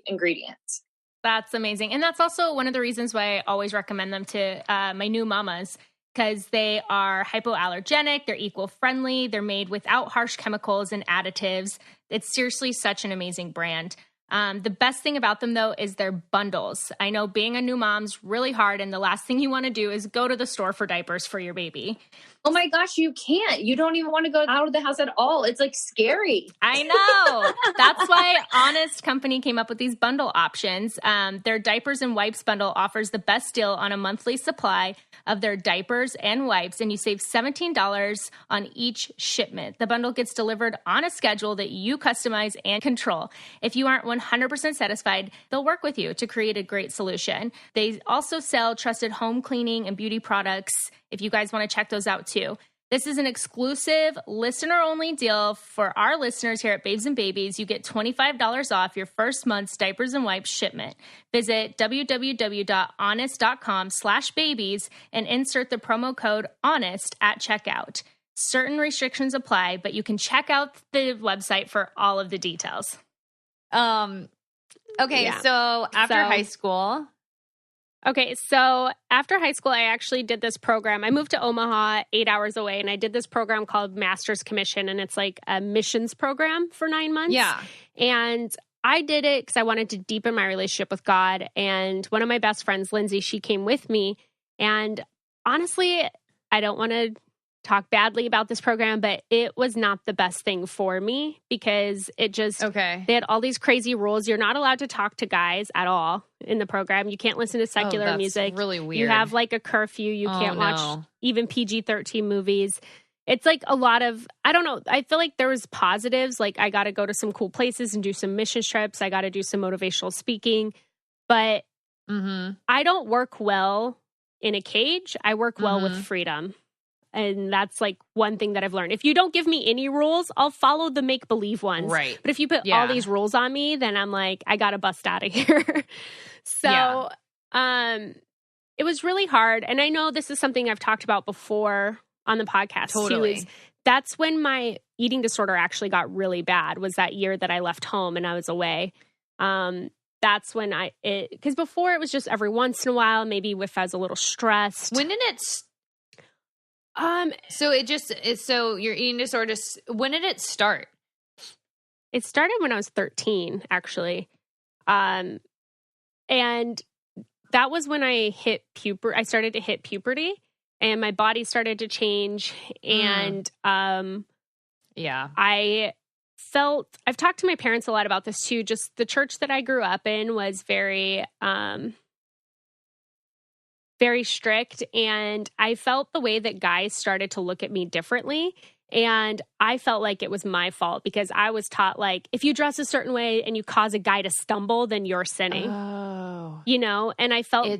ingredients. That's amazing. And that's also one of the reasons why I always recommend them to my new mamas, because they are hypoallergenic, they're eco-friendly, they're made without harsh chemicals and additives. It's seriously such an amazing brand. The best thing about them, though, is their bundles. I know being a new mom's really hard, and the last thing you want to do is go to the store for diapers for your baby. Oh my gosh, you can't. You don't even want to go out of the house at all. It's like scary. I know. That's why Honest Company came up with these bundle options. Their diapers and wipes bundle offers the best deal on a monthly supply of their diapers and wipes, and you save $17 on each shipment. The bundle gets delivered on a schedule that you customize and control. If you aren't 100% satisfied, they'll work with you to create a great solution. They also sell trusted home cleaning and beauty products if you guys want to check those out too. This is an exclusive listener-only deal for our listeners here at Babes and Babies. You get $25 off your first month's diapers and wipes shipment. Visit www.honest.com/babies and insert the promo code HONEST at checkout. Certain restrictions apply, but you can check out the website for all of the details. Okay, so after high school... Okay, so after high school, I actually did this program. I moved to Omaha 8 hours away, and I did this program called Master's Commission, and it's like a missions program for 9 months. Yeah. And I did it because I wanted to deepen my relationship with God. And one of my best friends, Lindsay, she came with me. And honestly, I don't want to talk badly about this program, but it was not the best thing for me because it just, they had all these crazy rules. You're not allowed to talk to guys at all in the program. You can't listen to secular music. Really weird. You have like a curfew. You can't watch even PG-13 movies. It's like a lot of, I don't know. I feel like there was positives. Like I got to go to some cool places and do some mission trips. I got to do some motivational speaking, but I don't work well in a cage. I work well with freedom. And that's like one thing that I've learned. If you don't give me any rules, I'll follow the make-believe ones. Right. But if you put all these rules on me, then I'm like, I got to bust out of here. So It was really hard. And I know this is something I've talked about before on the podcast Totally. too. That's when my eating disorder actually got really bad, was that year that I left home and I was away. That's when because before it was just every once in a while, maybe if I was a little stressed. When did it? So your eating disorder. When did it start? It started when I was 13, actually, and that was when I hit I started to hit puberty, and my body started to change, and I've talked to my parents a lot about this too. Just the church that I grew up in was very, very strict. And I felt the way that guys started to look at me differently. And I felt like it was my fault because I was taught, like, if you dress a certain way and you cause a guy to stumble, then you're sinning. Oh. You know? And I felt I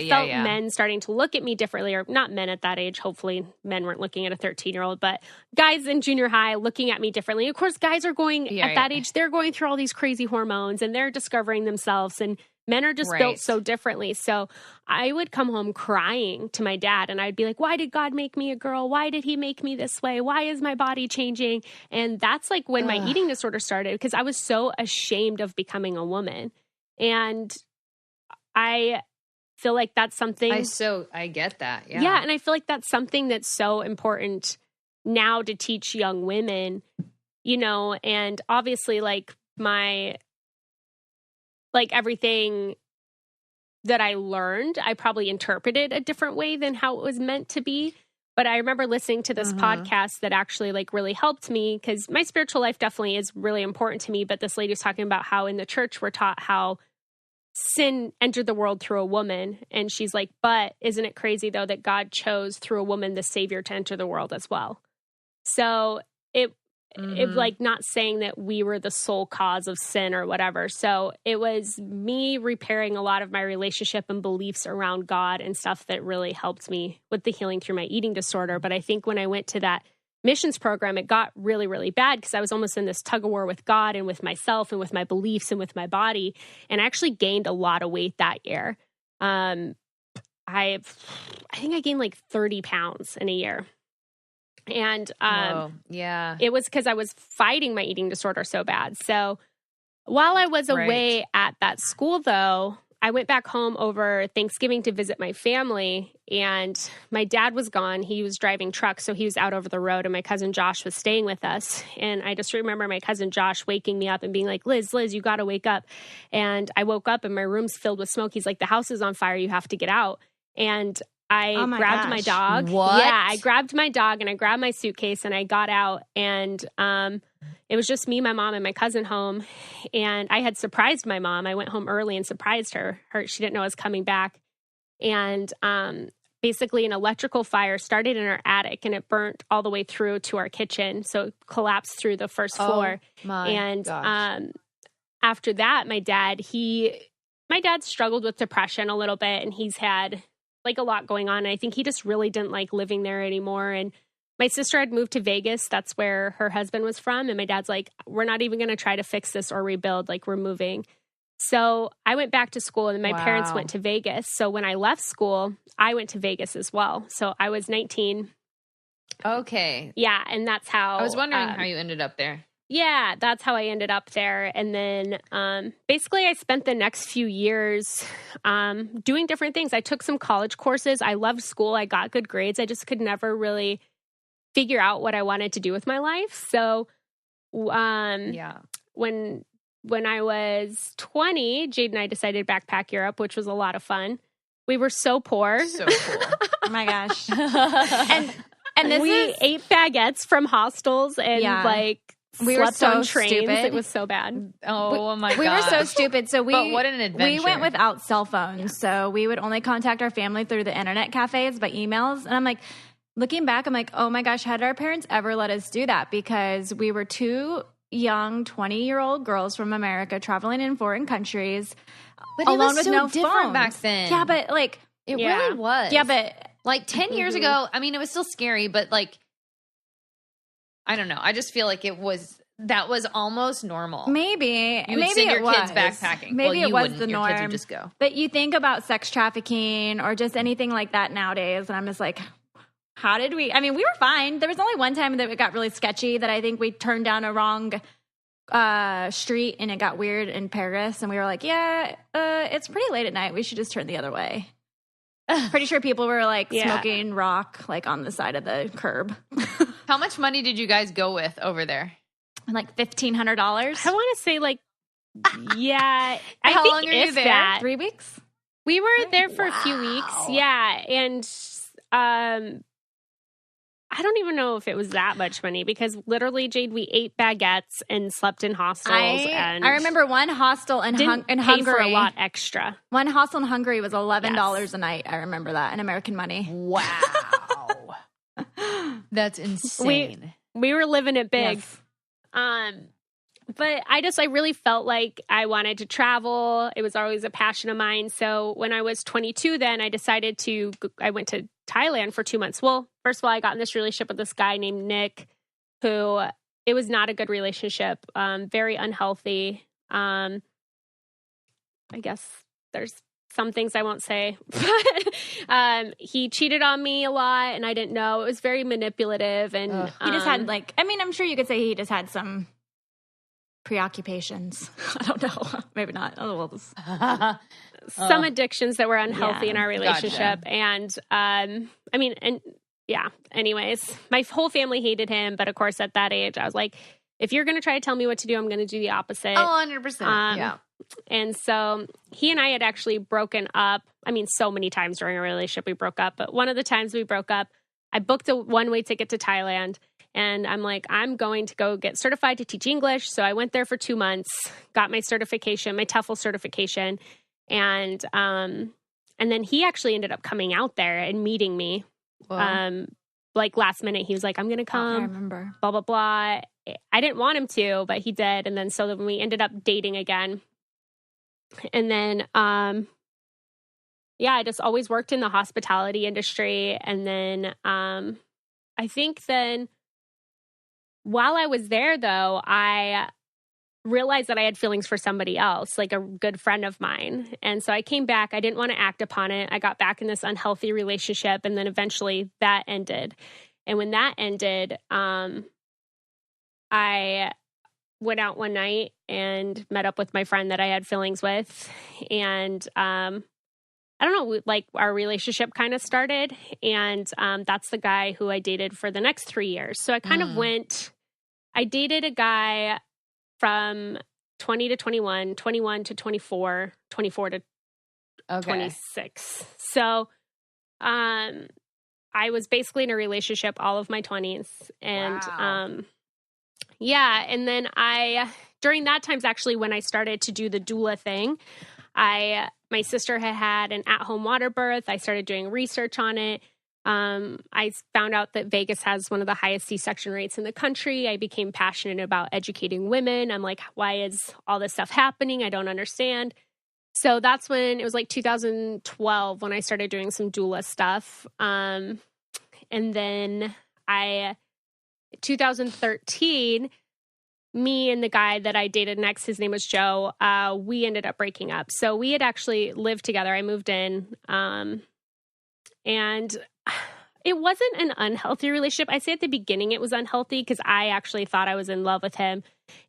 felt men starting to look at me differently, or not men at that age. Hopefully men weren't looking at a 13-year-old, but guys in junior high looking at me differently. Of course, guys are going at that age, they're going through all these crazy hormones and they're discovering themselves, and men are just built so differently. So I would come home crying to my dad and I'd be like, why did God make me a girl? Why did he make me this way? Why is my body changing? And that's like when my eating disorder started, because I was so ashamed of becoming a woman. And I feel like that's something. I get that. Yeah. Yeah. And I feel like that's something that's so important now to teach young women, you know, and obviously everything that I learned, I probably interpreted a different way than how it was meant to be. But I remember listening to this podcast that actually really helped me, because my spiritual life definitely is really important to me. But this lady was talking about how in the church we're taught how sin entered the world through a woman. And she's like, but isn't it crazy though that God chose through a woman the savior to enter the world as well? So it not saying that we were the sole cause of sin or whatever. So it was me repairing a lot of my relationship and beliefs around God and stuff that really helped me with the healing through my eating disorder. But I think when I went to that missions program, it got really, really bad because I was almost in this tug of war with God and with myself and with my beliefs and with my body. And I actually gained a lot of weight that year. I think I gained 30 pounds in a year. And it was because I was fighting my eating disorder so bad. So while I was away at that school, though, I went back home over Thanksgiving to visit my family, and my dad was gone. He was driving truck, so he was out over the road, and my cousin Josh was staying with us. And I just remember my cousin Josh waking me up and being like, Liz, you got to wake up. And I woke up and my room's filled with smoke. He's like, the house is on fire. You have to get out. And I grabbed my dog. What? Yeah, I grabbed my dog and I grabbed my suitcase and I got out, and it was just me, my mom, and my cousin home. And I had surprised my mom. I went home early and surprised her. She didn't know I was coming back. And basically an electrical fire started in our attic and it burnt all the way through to our kitchen. So it collapsed through the first floor. And after that, my dad struggled with depression a little bit, and he's had a lot going on. And I think he just really didn't like living there anymore. And my sister had moved to Vegas. That's where her husband was from. And my dad's like, we're not even going to try to fix this or rebuild. We're moving. So I went back to school, and my parents went to Vegas. So when I left school, I went to Vegas as well. So I was 19. Okay. Yeah. And that's how I was wondering how you ended up there. Yeah, that's how I ended up there. And then basically I spent the next few years doing different things. I took some college courses. I loved school. I got good grades. I just could never really figure out what I wanted to do with my life. So when I was 20, Jade and I decided to backpack Europe, which was a lot of fun. We were so poor. So cool. Oh my gosh. and we ate baguettes from hostels and we were so on trains. Stupid. It was so bad. Oh my god. We were so stupid. So but what an adventure. We went without cell phones. So we would only contact our family through the internet cafes by emails. And I'm like, looking back, I'm like, oh my gosh, how did our parents ever let us do that? Because we were two young 20-year-old girls from America traveling in foreign countries, but alone it was with so no different phones. back then. Yeah, but it really was. Yeah, but 10 years ago, I mean, it was still scary, but I don't know. I just feel like it was that was almost normal. Maybe. You would maybe send it your was. kids backpacking. Maybe Well, it was wouldn't. the Your norm. kids would just go. But you think about sex trafficking or just anything like that nowadays, and I'm just like, how did we? I mean, we were fine. There was only one time that it got really sketchy that I think we turned down a wrong street and it got weird in Paris, and we were like, yeah, it's pretty late at night. We should just turn the other way. Pretty sure people were like smoking rock like on the side of the curb. How much money did you guys go with over there? Like $1,500. I want to say like, yeah. How I think long are you if there? that, 3 weeks? we were there for a few weeks. Yeah. And I don't even know if it was that much money because literally, Jade, we ate baguettes and slept in hostels. And I remember one hostel in didn't pay Hungary. for a lot extra. One hostel in Hungary was $11 a night. I remember that in American money. Wow. That's insane. We were living it big. Yes. But I really felt like I wanted to travel. It was always a passion of mine. So when I was 22, then I decided I went to Thailand for 2 months. Well, first of all, I got in this relationship with this guy named Nick, who it was not a good relationship, very unhealthy. I guess there's some things I won't say, but he cheated on me a lot and I didn't know. It was very manipulative. And He just had I'm sure you could say he just had some preoccupations. I don't know. Maybe not. Some addictions that were unhealthy in our Gotcha. relationship. And anyways, my whole family hated him. But of course, at that age, I was like, if you're going to try to tell me what to do, I'm going to do the opposite. Oh, 100%. Yeah. And so he and I had actually broken up. I mean, so many times during our relationship, we broke up. But one of the times we broke up, I booked a one-way ticket to Thailand. And I'm like, I'm going to go get certified to teach English. So I went there for 2 months, got my certification, my TOEFL certification. And then he actually ended up coming out there and meeting me. Like last minute, he was like, I'm going to come. I remember. Blah, blah, blah. I didn't want him to, but he did. And then so then we ended up dating again. And then, I just always worked in the hospitality industry. And then I think then while I was there, though, I realized that I had feelings for somebody else, like a good friend of mine. And so I came back. I didn't want to act upon it. I got back in this unhealthy relationship. And then eventually that ended. And when that ended, I went out one night and met up with my friend that I had feelings with. And I don't know, like our relationship kind of started. And that's the guy who I dated for the next 3 years. So I kind of I dated a guy from 20 to 21, 21 to 24, 24 to 26. So I was basically in a relationship all of my 20s. And and then during that time's actually when I started to do the doula thing. My sister had an at-home water birth. I started doing research on it. I found out that Vegas has one of the highest C-section rates in the country. I became passionate about educating women. I'm like, why is all this stuff happening? I don't understand. So that's when it was like 2012 when I started doing some doula stuff. And then 2013, me and the guy that I dated next, his name was Joe, we ended up breaking up. So we had actually lived together. I moved in. And it wasn't an unhealthy relationship. I say at the beginning it was unhealthy because I actually thought I was in love with him.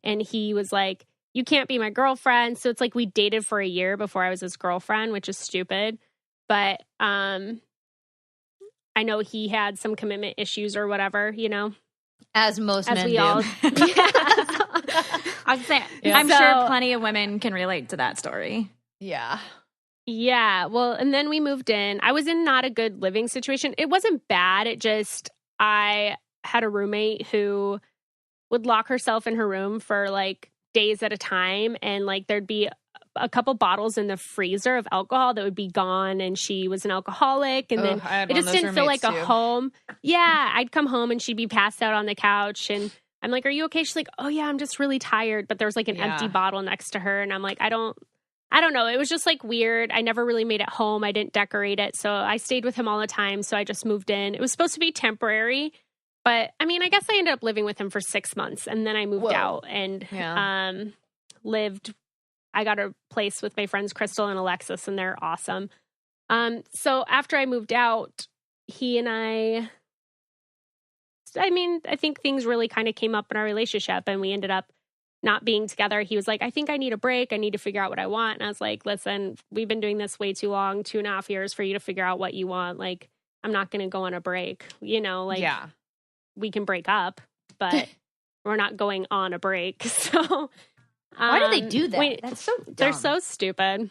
And he was like, you can't be my girlfriend. So it's like we dated for a year before I was his girlfriend, which is stupid. But I know he had some commitment issues or whatever, you know. As most men we do. all. I was saying, I'm sure plenty of women can relate to that story. Yeah. Yeah. Well, and then we moved in. I was in not a good living situation. It wasn't bad. It just, I had a roommate who would lock herself in her room for like days at a time. And like there'd be a couple bottles in the freezer of alcohol that would be gone. And she was an alcoholic. And then it just didn't feel like a home. Yeah. I'd come home and she'd be passed out on the couch. And I'm like, are you okay? She's like, oh yeah, I'm just really tired. But there was like an empty bottle next to her. And I'm like, I don't know. It was just like weird. I never really made it home. I didn't decorate it. So I stayed with him all the time. So I just moved in. It was supposed to be temporary. But I mean, I guess I ended up living with him for 6 months, and then I moved out and lived. I got a place with my friends Crystal and Alexis, and they're awesome. So after I moved out, he and I think things really kind of came up in our relationship, and we ended up not being together. He was like, I think I need a break. I need to figure out what I want. And I was like, listen, we've been doing this way too long, 2.5 years for you to figure out what you want. Like, I'm not going to go on a break, we can break up, but we're not going on a break. So why do they do that? That's so dumb. They're so stupid.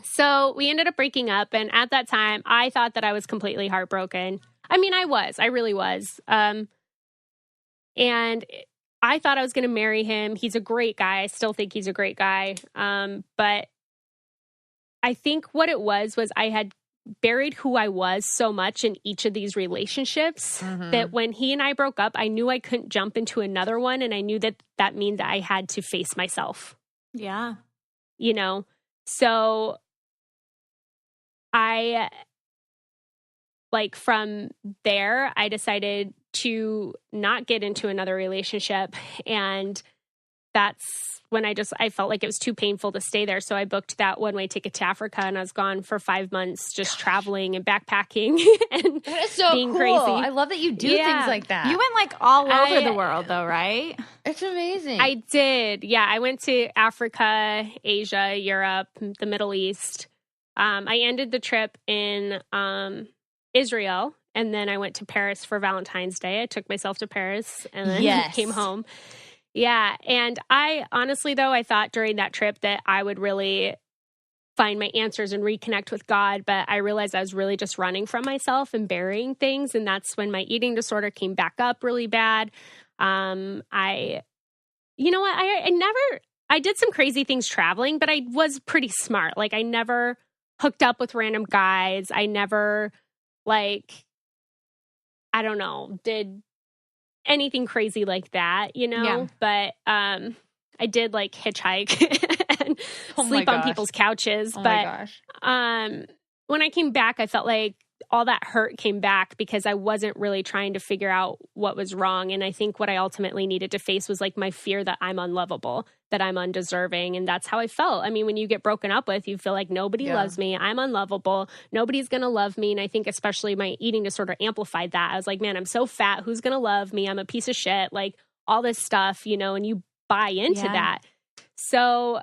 So we ended up breaking up. And at that time, I thought that I was completely heartbroken. I mean, I really was. And I thought I was going to marry him. He's a great guy. I still think he's a great guy. But I think what it was I had buried who I was so much in each of these relationships that when he and I broke up, I knew I couldn't jump into another one. And I knew that means that I had to face myself. Yeah. So from there, I decided to not get into another relationship. And that's when I felt like it was too painful to stay there. So I booked that one-way ticket to Africa, and I was gone for 5 months, just traveling and backpacking and that is so being cool. crazy. I love that you do things like that. You went all over the world though, right? It's amazing. I did. Yeah. I went to Africa, Asia, Europe, the Middle East. I ended the trip in Israel, and then I went to Paris for Valentine's Day. I took myself to Paris and then came home. Yeah. And I honestly, though, I thought during that trip that I would really find my answers and reconnect with God. But I realized I was really just running from myself and burying things. And that's when my eating disorder came back up really bad. I did some crazy things traveling, but I was pretty smart. Like, I never hooked up with random guys. I never, did anything crazy like that, but I did hitchhike and sleep on people's couches. But when I came back, I felt like all that hurt came back because I wasn't really trying to figure out what was wrong. And I think what I ultimately needed to face was my fear that I'm unlovable, that I'm undeserving. And that's how I felt. I mean, when you get broken up with, you feel like nobody loves me. I'm unlovable. Nobody's going to love me. And I think especially my eating disorder amplified that. I was like, man, I'm so fat. Who's going to love me? I'm a piece of shit. All this stuff, and you buy into that. So,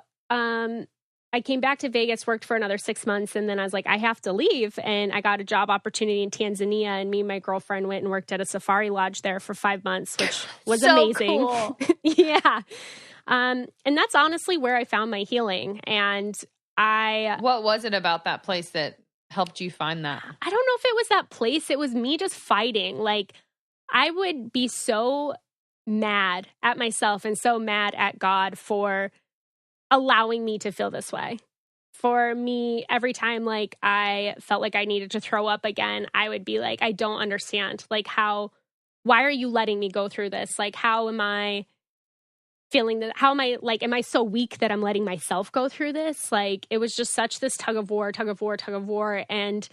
I came back to Vegas, worked for another 6 months, and then I was like, I have to leave. And I got a job opportunity in Tanzania, and me and my girlfriend went and worked at a safari lodge there for 5 months, which was amazing. Cool. Yeah. And that's honestly where I found my healing. And what was it about that place that helped you find that? I don't know if it was that place. It was me just fighting. I would be so mad at myself and so mad at God for allowing me to feel this way. For me, every time I felt like I needed to throw up again, I would be like, I don't understand. Why are you letting me go through this? How am I feeling that? How am I so weak that I'm letting myself go through this? It was just such this tug of war. And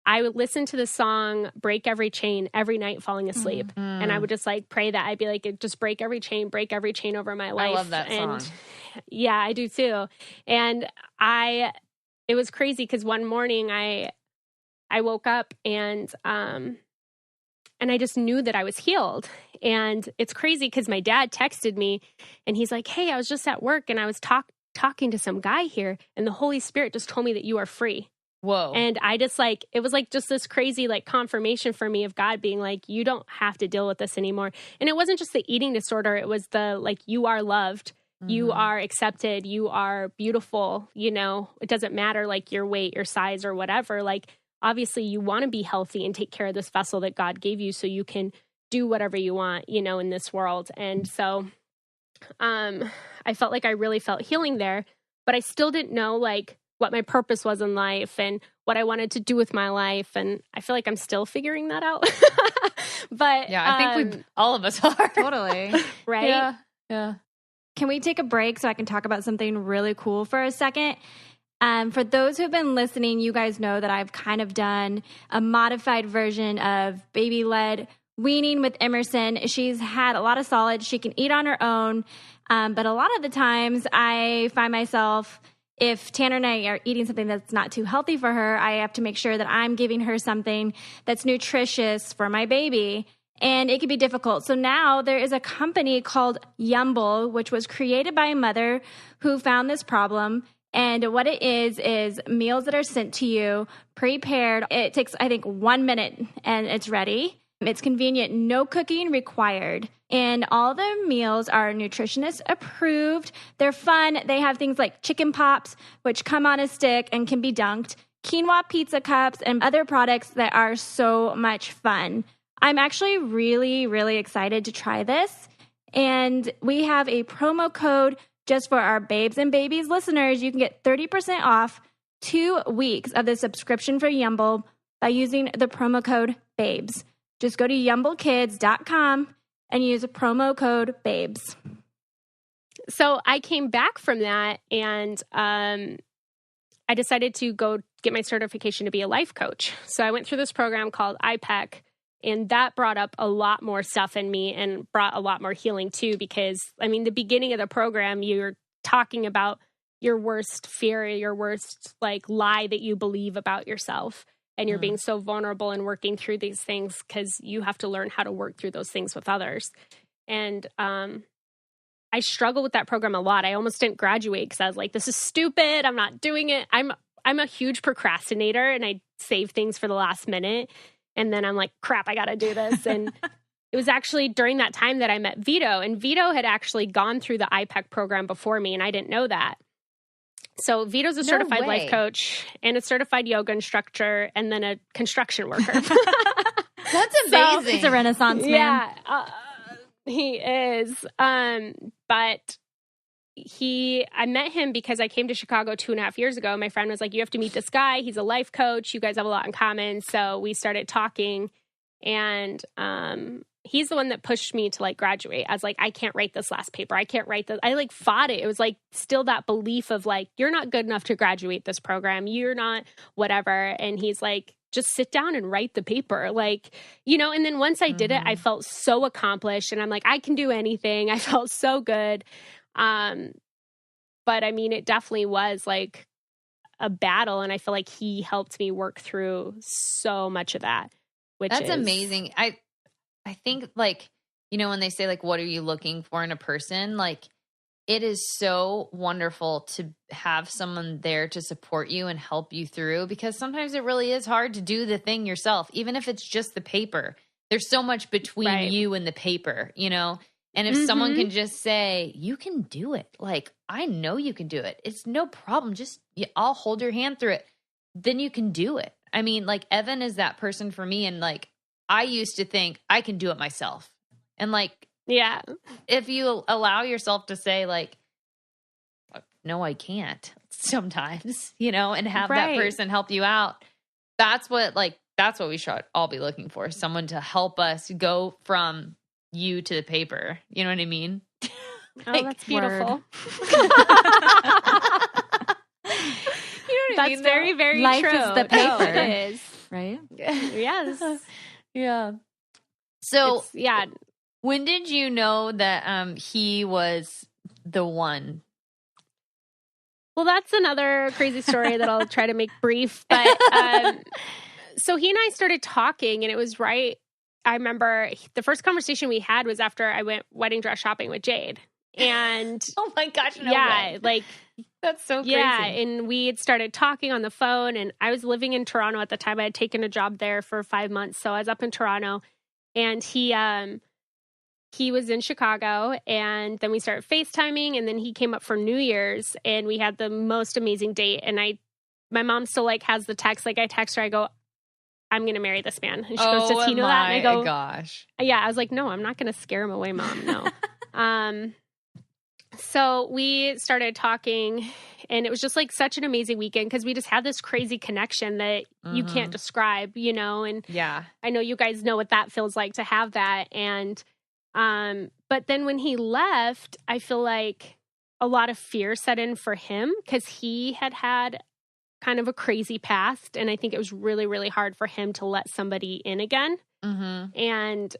I would listen to the song Break Every Chain every night falling asleep. Mm-hmm. And I would just pray that. I'd be like, just break every chain over my life. I love that song. Yeah, I do too. And it was crazy because one morning I woke up and I just knew that I was healed. And it's crazy because my dad texted me and he's like, hey, I was just at work and I was talking to some guy here and the Holy Spirit just told me that you are free. Whoa. And I just it was just this crazy confirmation for me of God being like, you don't have to deal with this anymore. And it wasn't just the eating disorder. It was the you are loved. Mm-hmm. You are accepted. You are beautiful. It doesn't matter your weight, your size or whatever. Obviously you want to be healthy and take care of this vessel that God gave you so you can do whatever you want, in this world. And so I felt like I really felt healing there, but I still didn't know what my purpose was in life and what I wanted to do with my life. And I feel like I'm still figuring that out. But yeah, I think all of us are. Totally. Right? Yeah. Can we take a break so I can talk about something really cool for a second? For those who've been listening, you guys know that I've kind of done a modified version of baby-led weaning with Emerson, she's had a lot of solids she can eat on her own. But a lot of the times I find myself, if Tanner and I are eating something that's not too healthy for her, I have to make sure that I'm giving her something that's nutritious for my baby. And it can be difficult. So now there is a company called Yumble, which was created by a mother who found this problem. And what it is meals that are sent to you prepared. It takes, I think, 1 minute and it's ready. It's convenient, no cooking required. And all the meals are nutritionist approved. They're fun. They have things like chicken pops, which come on a stick and can be dunked, quinoa pizza cups, and other products that are so much fun. I'm actually really, really excited to try this. And we have a promo code just for our Babes and Babies listeners. You can get 30% off 2 weeks of the subscription for Yumble by using the promo code BABES. Just go to yumblekids.com and use a promo code BABES. So I came back from that and I decided to go get my certification to be a life coach. So I went through this program called IPEC. And that brought up a lot more stuff in me and brought a lot more healing too, because I mean, the beginning of the program, you're talking about your worst fear, your worst lie that you believe about yourself. And you're being so vulnerable and working through these things because you have to learn how to work through those things with others. And I struggled with that program a lot. I almost didn't graduate because I was like, this is stupid. I'm not doing it. I'm a huge procrastinator and I save things for the last minute. And then I'm like, crap, I got to do this. And it was actually during that time that I met Vito. And Vito had actually gone through the IPEC program before me, and I didn't know that. So Vito's a certified life coach and a certified yoga instructor and then a construction worker. That's amazing. He's a Renaissance man. Yeah, he is. But I met him because I came to Chicago 2.5 years ago. My friend was like, you have to meet this guy. He's a life coach. You guys have a lot in common. So we started talking, and he's the one that pushed me to graduate. I was like, I can't write this last paper. I can't write this. I fought it. It was still that belief of you're not good enough to graduate this program. You're not whatever. And he's like, just sit down and write the paper. And then once I did it, I felt so accomplished, and I'm like, I can do anything. I felt so good. But I mean, it definitely was a battle, and I feel like he helped me work through so much of that, That's amazing. I think when they say what are you looking for in a person? It is so wonderful to have someone there to support you and help you through, because sometimes it really is hard to do the thing yourself, even if it's just the paper. There's so much between you and the paper, And if someone can just say, you can do it. I know you can do it. It's no problem. Just, I'll hold your hand through it. Then you can do it. I mean, Evan is that person for me. And I used to think I can do it myself. And yeah, if you allow yourself to say no, I can't sometimes, and have that person help you out. That's what we should all be looking for. Someone to help us go from you to the paper. You know what I mean? Oh, that's beautiful. That's very, very Life true. Life is the paper. Oh, it is. Right? Yes. Yeah. So, yeah. When did you know that he was the one? Well, that's another crazy story that I'll try to make brief. But so he and I started talking, and it was right. I remember the first conversation we had was after I went wedding dress shopping with Jade. And oh my gosh, no way. That's so crazy. Yeah, and we had started talking on the phone, and I was living in Toronto at the time. I had taken a job there for 5 months, so I was up in Toronto, and he was in Chicago, and then we started FaceTiming, and then he came up for New Year's, and we had the most amazing date. And my mom still has the text. I text her, I go, I'm going to marry this man. And she goes, does he know that? And I go, gosh. Yeah, I was like, no, I'm not going to scare him away, Mom. No. So we started talking, and it was just such an amazing weekend because we just had this crazy connection that you can't describe, and yeah, I know you guys know what that feels like to have that. And, but then when he left, I feel like a lot of fear set in for him because he had kind of a crazy past. And I think it was really, really hard for him to let somebody in again. And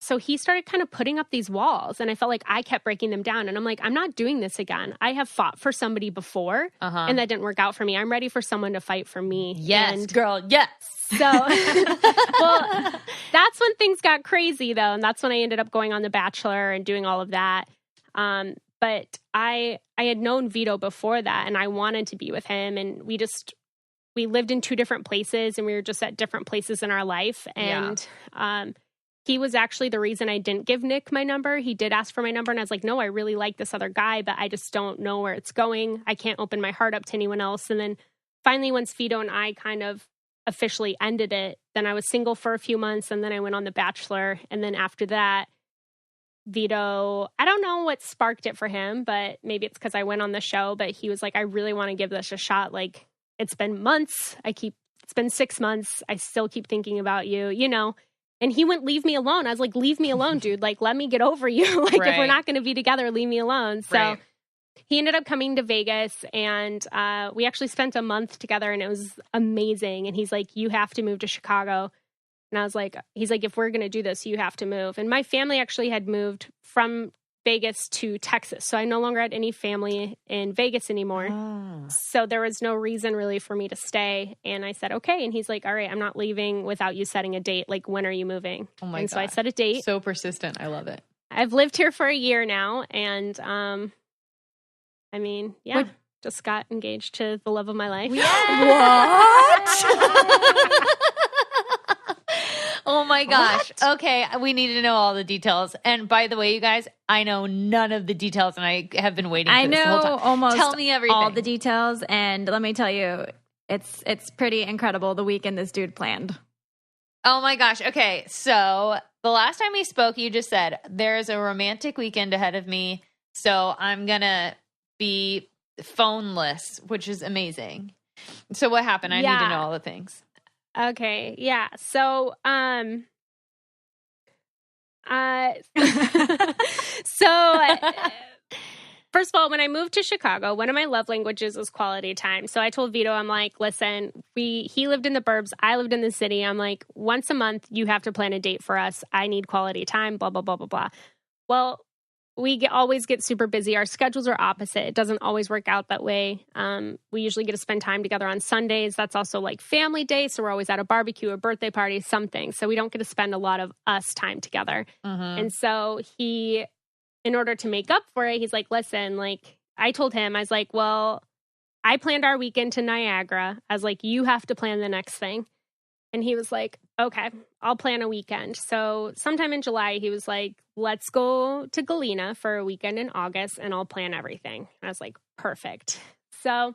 so he started kind of putting up these walls, and I felt like I kept breaking them down. And I'm like, I'm not doing this again. I have fought for somebody before, and that didn't work out for me. I'm ready for someone to fight for me. Yes, girl, yes. So, well, that's when things got crazy, though. And that's when I ended up going on The Bachelor and doing all of that. But I had known Vito before that, and I wanted to be with him. And we lived in two different places, and we were just at different places in our life. And he was actually the reason I didn't give Nick my number. He did ask for my number, and I was like, no, I really like this other guy, but I just don't know where it's going. I can't open my heart up to anyone else. And then finally, once Vito and I kind of officially ended it, then I was single for a few months, and then I went on The Bachelor. And then after that, Vito, I don't know what sparked it for him, but maybe it's because I went on the show, but he was like, I really want to give this a shot. Like, it's been months. It's been 6 months. I still keep thinking about you, you know? And he wouldn't leave me alone. I was like, leave me alone, dude. Like, let me get over you. Like, if we're not going to be together, leave me alone. So he ended up coming to Vegas, and we actually spent a month together, and it was amazing. And he's like, you have to move to Chicago. And I was like, he's like, if we're going to do this, you have to move. And my family actually had moved from Vegas to Texas. So I no longer had any family in Vegas anymore. So there was no reason really for me to stay. And I said, okay. And he's like, all right, I'm not leaving without you setting a date. Like, when are you moving? Oh my God. So I set a date. So persistent. I love it. I've lived here for a year now. And I mean, just got engaged to the love of my life. What? Oh my gosh. What? Okay, we need to know all the details. And by the way, you guys, I know none of the details, and I have been waiting for this the whole time. Almost tell me everything. All the details, and let me tell you, it's pretty incredible the weekend this dude planned. Oh my gosh. Okay, so the last time we spoke, you just said, there's a romantic weekend ahead of me, so I'm going to be phoneless, which is amazing. So what happened? I need to know all the things. Okay, yeah. So, first of all, when I moved to Chicago, one of my love languages is quality time. So I told Vito, I'm like, listen, he lived in the burbs, I lived in the city. I'm like, once a month, you have to plan a date for us. I need quality time, blah, blah, blah, blah, blah. Well, we always get super busy. Our schedules are opposite. It doesn't always work out that way. We usually get to spend time together on Sundays. That's also like family day. So we're always at a barbecue, a birthday party, something. So we don't get to spend a lot of us time together. And so he, in order to make up for it, he's like, listen, like I told him, I was like, well, I planned our weekend to Niagara. I was like, you have to plan the next thing. And he was like, okay, I'll plan a weekend. So sometime in July, he was like, let's go to Galena for a weekend in August, and I'll plan everything. And I was like, perfect. So,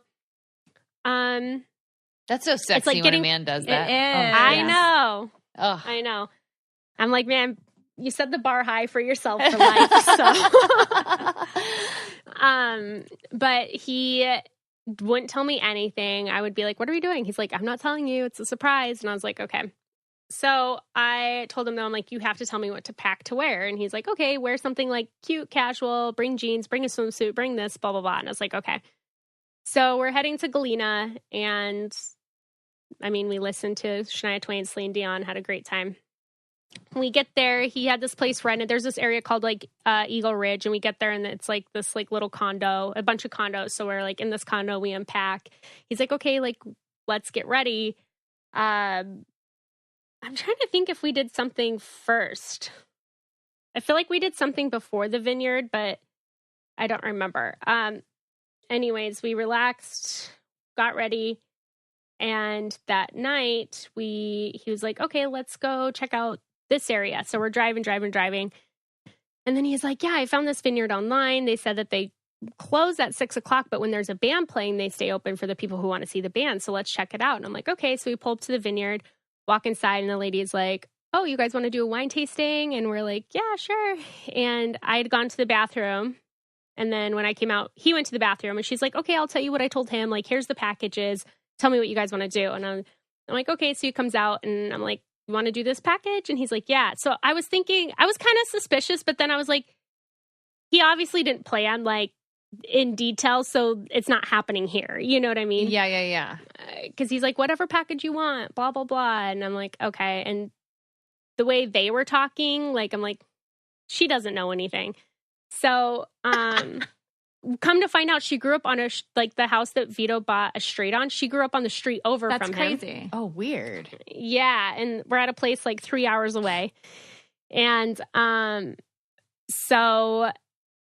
that's so sexy like when a man does that. It is. I know. Oh. I know. I'm like, man, you set the bar high for yourself for life. So, but he wouldn't tell me anything. I would be like, what are we doing? He's like, I'm not telling you. It's a surprise. And I was like, okay. So I told him, though, I'm like, you have to tell me what to pack to wear. And he's like, okay, wear something like cute, casual, bring jeans, bring a swimsuit, bring this, blah, blah, blah. And I was like, okay. So we're heading to Galena. And I mean, we listened to Shania Twain, Celine Dion, had a great time. We get there, he had this place rented. There's this area called like Eagle Ridge, and we get there and it's like this like little condo, a bunch of condos. So we're like in this condo, we unpack. He's like, okay, like let's get ready. I'm trying to think if we did something first. I feel like we did something before the vineyard, but I don't remember. Anyways, we relaxed, got ready. And that night he was like, okay, let's go check out this area. So we're driving. And then he's like, yeah, I found this vineyard online. They said that they close at 6:00, but when there's a band playing, they stay open for the people who want to see the band. So let's check it out. And I'm like, okay. So we pull up to the vineyard, walk inside, and the lady is like, oh, you guys want to do a wine tasting? And we're like, yeah, sure. And I had gone to the bathroom. And then when I came out, he went to the bathroom, and she's like, okay, I'll tell you what I told him. Like, here's the packages. Tell me what you guys want to do. And I'm like, okay. So he comes out, and I'm like, you want to do this package? And he's like, yeah. So I was thinking, I was kind of suspicious, but then I was like, he obviously didn't plan like in detail, so it's not happening here. You know what I mean? Yeah. Because he's like, whatever package you want, blah, blah, blah. And I'm like, okay. And the way they were talking, like, I'm like, she doesn't know anything. So, come to find out, she grew up on the house that Vito bought a straight on. She grew up on the street over from him. That's crazy. Oh, weird. Yeah, and we're at a place like 3 hours away. And so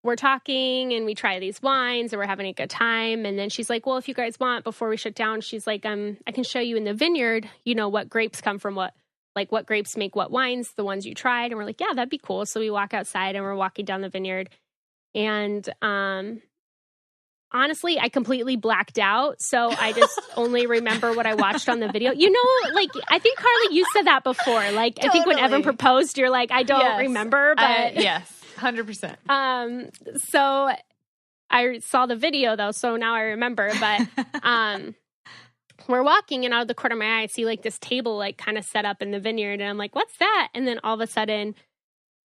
we're talking and we try these wines and we're having a good time. And then she's like, well, if you guys want, before we shut down, she's like, I can show you in the vineyard, what grapes come from what grapes make what wines, the ones you tried. And we're like, yeah, that'd be cool. So we walk outside and we're walking down the vineyard. And honestly, I completely blacked out. So I just only remember what I watched on the video. I think, Carly, you said that before. Like, totally. I think when Evan proposed, you're like, I don't remember. But yes, 100%. So I saw the video, though. So now I remember. But we're walking, and out of the corner of my eye, I see like this table like kind of set up in the vineyard. And I'm like, what's that? And then all of a sudden,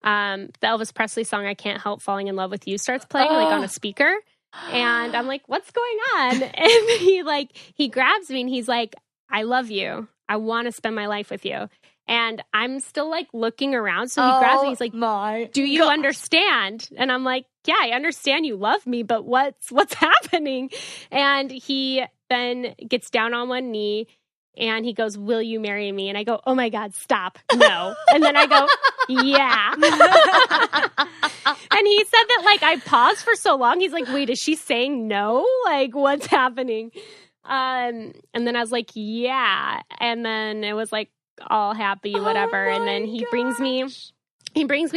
the Elvis Presley song, I Can't Help Falling in Love with You, starts playing like on a speaker. And I'm like, what's going on? And he grabs me and he's like, I love you. I want to spend my life with you. And I'm still like looking around. So he grabs me. He's like, do you understand? And I'm like, yeah, I understand you love me, but what's happening? And he then gets down on one knee and he goes, will you marry me? And I go, oh my God, stop. No. And then I go, yeah. And he said that like I paused for so long. He's like, wait, is she saying no? Like, what's happening? And then I was like, yeah. And then it was like all happy, whatever. And then he brings me